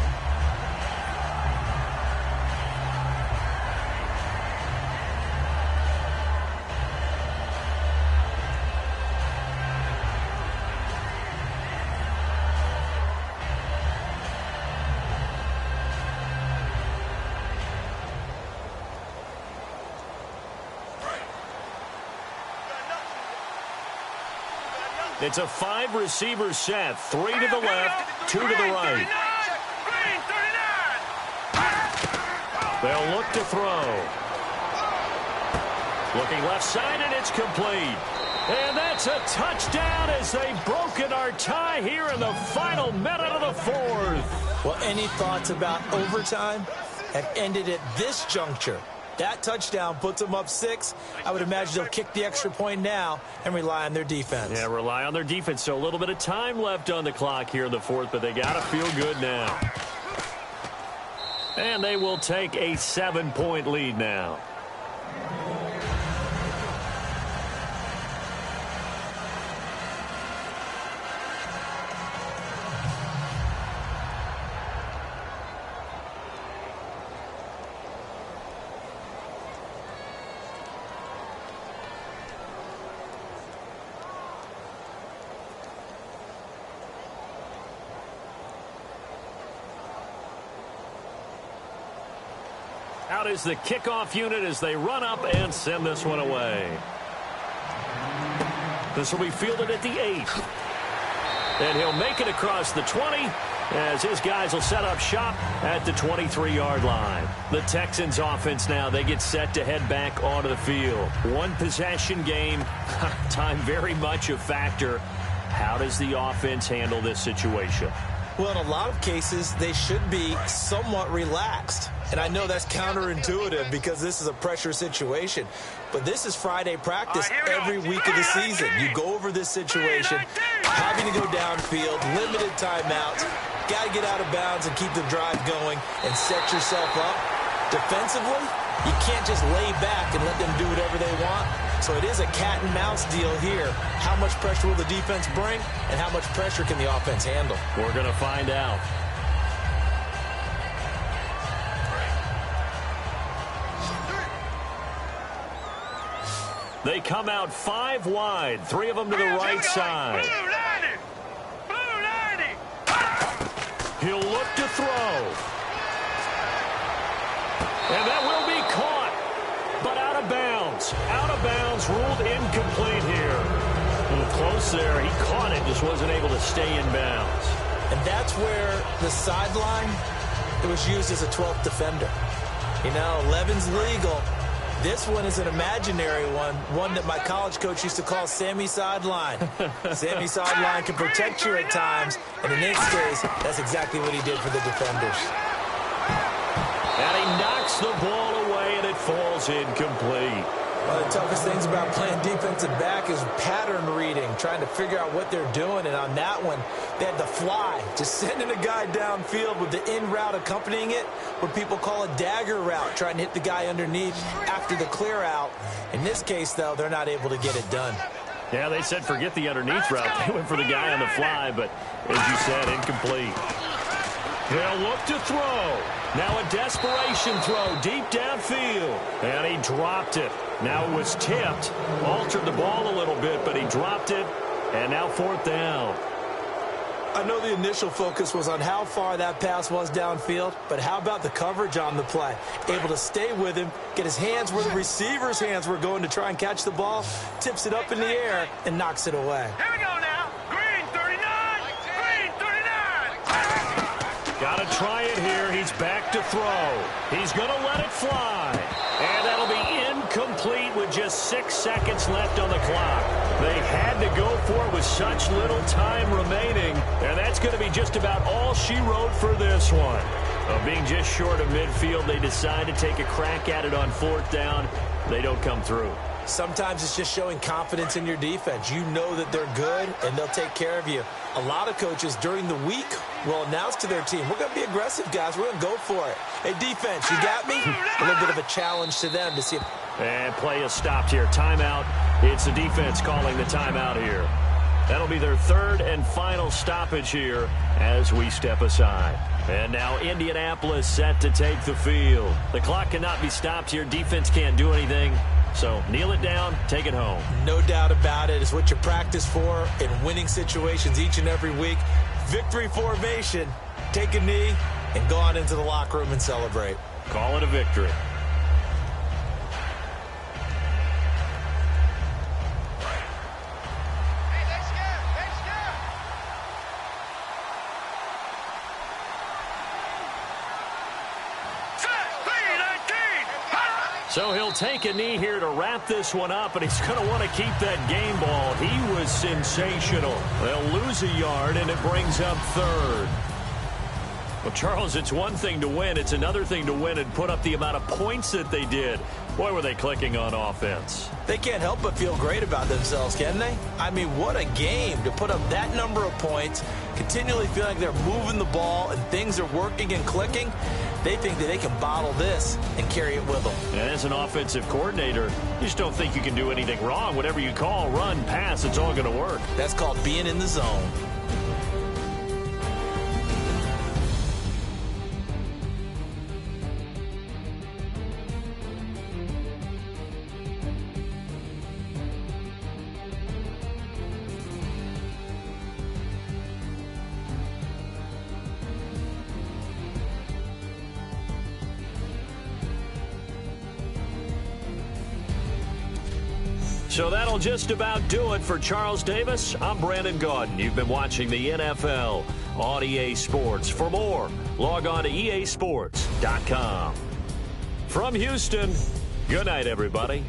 It's a 5-receiver set. 3 to the left, 2 to the right. They'll look to throw. Looking left side, and it's complete. And that's a touchdown as they've broken our tie here in the final minute of the 4th. Well, any thoughts about overtime have ended at this juncture. That touchdown puts them up 6. I would imagine they'll kick the extra point now and rely on their defense. Yeah, rely on their defense. So a little bit of time left on the clock here in the 4th, but they got to feel good now. And they will take a 7-point lead now. Out is the kickoff unit as they run up and send this one away. This will be fielded at the 8. And he'll make it across the 20 as his guys will set up shop at the 23-yard line. The Texans offense now, they get set to head back onto the field. 1 possession game, time very much a factor. How does the offense handle this situation? Well, in a lot of cases, they should be somewhat relaxed. And I know that's counterintuitive because this is a pressure situation. But this is Friday practice every week of the season. You go over this situation, having to go downfield, limited timeouts, got to get out of bounds and keep the drive going and set yourself up. Defensively, you can't just lay back and let them do whatever they want. So it is a cat and mouse deal here. How much pressure will the defense bring, and how much pressure can the offense handle? We're going to find out. They come out 5 wide, 3 of them to the right side. Blue 90. He'll look to throw. And that will be caught, but out of bounds. Out of bounds, ruled incomplete here. A little close there. He caught it, just wasn't able to stay in bounds. And that's where the sideline, it was used as a 12th defender. You know, 11's legal. This one is an imaginary one that my college coach used to call Sammy Sideline. Sammy Sideline can protect you at times, and in this case, that's exactly what he did for the defenders. And he knocks the ball away, and it falls incomplete. One of the toughest things about playing defensive back is pattern reading, trying to figure out what they're doing. And on that one, they had to fly, just sending a guy downfield with the in route accompanying it, what people call a dagger route, trying to hit the guy underneath after the clear out. In this case, though, they're not able to get it done. Yeah, they said forget the underneath route. They went for the guy on the fly, but as you said, incomplete. He'll look to throw. Now a desperation throw deep downfield. And he dropped it. Now it was tipped. Altered the ball a little bit, but he dropped it. And now 4th down. I know the initial focus was on how far that pass was downfield, but how about the coverage on the play? Able to stay with him, get his hands where the receiver's hands were going to try and catch the ball, tips it up in the air, and knocks it away. Here we go now. Green 39. Green 39. Got to try it here. He's back to throw. He's going to let it fly. And that'll be incomplete with just 6 seconds left on the clock. They had to go for it with such little time remaining. And that's going to be just about all she wrote for this one. Being just short of midfield, they decide to take a crack at it on 4th down. They don't come through. Sometimes it's just showing confidence in your defense. You know that they're good, and they'll take care of you. A lot of coaches during the week will announce to their team, we're going to be aggressive, guys. We're going to go for it. Hey, defense, you got me? A little bit of a challenge to them to see if... And play is stopped here. Timeout. It's the defense calling the timeout here. That'll be their 3rd and final stoppage here as we step aside. And now Indianapolis set to take the field. The clock cannot be stopped here. Defense can't do anything. So kneel it down, take it home. No doubt about it. It's what you practice for in winning situations each and every week. Victory formation. Take a knee and go on into the locker room and celebrate. Call it a victory. So he'll take a knee here to wrap this one up, and he's going to want to keep that game ball. He was sensational. They'll lose a yard, and it brings up 3rd. Well, Charles, it's one thing to win. It's another thing to win and put up the amount of points that they did. Boy, were they clicking on offense. They can't help but feel great about themselves, can they? I mean, what a game to put up that number of points, continually feel like they're moving the ball and things are working and clicking. They think that they can bottle this and carry it with them. And as an offensive coordinator, you just don't think you can do anything wrong. Whatever you call, run, pass, it's all going to work. That's called being in the zone. So that'll just about do it for Charles Davis. I'm Brandon Gaudin. You've been watching the NFL on EA Sports. For more, log on to easports.com. From Houston, good night, everybody.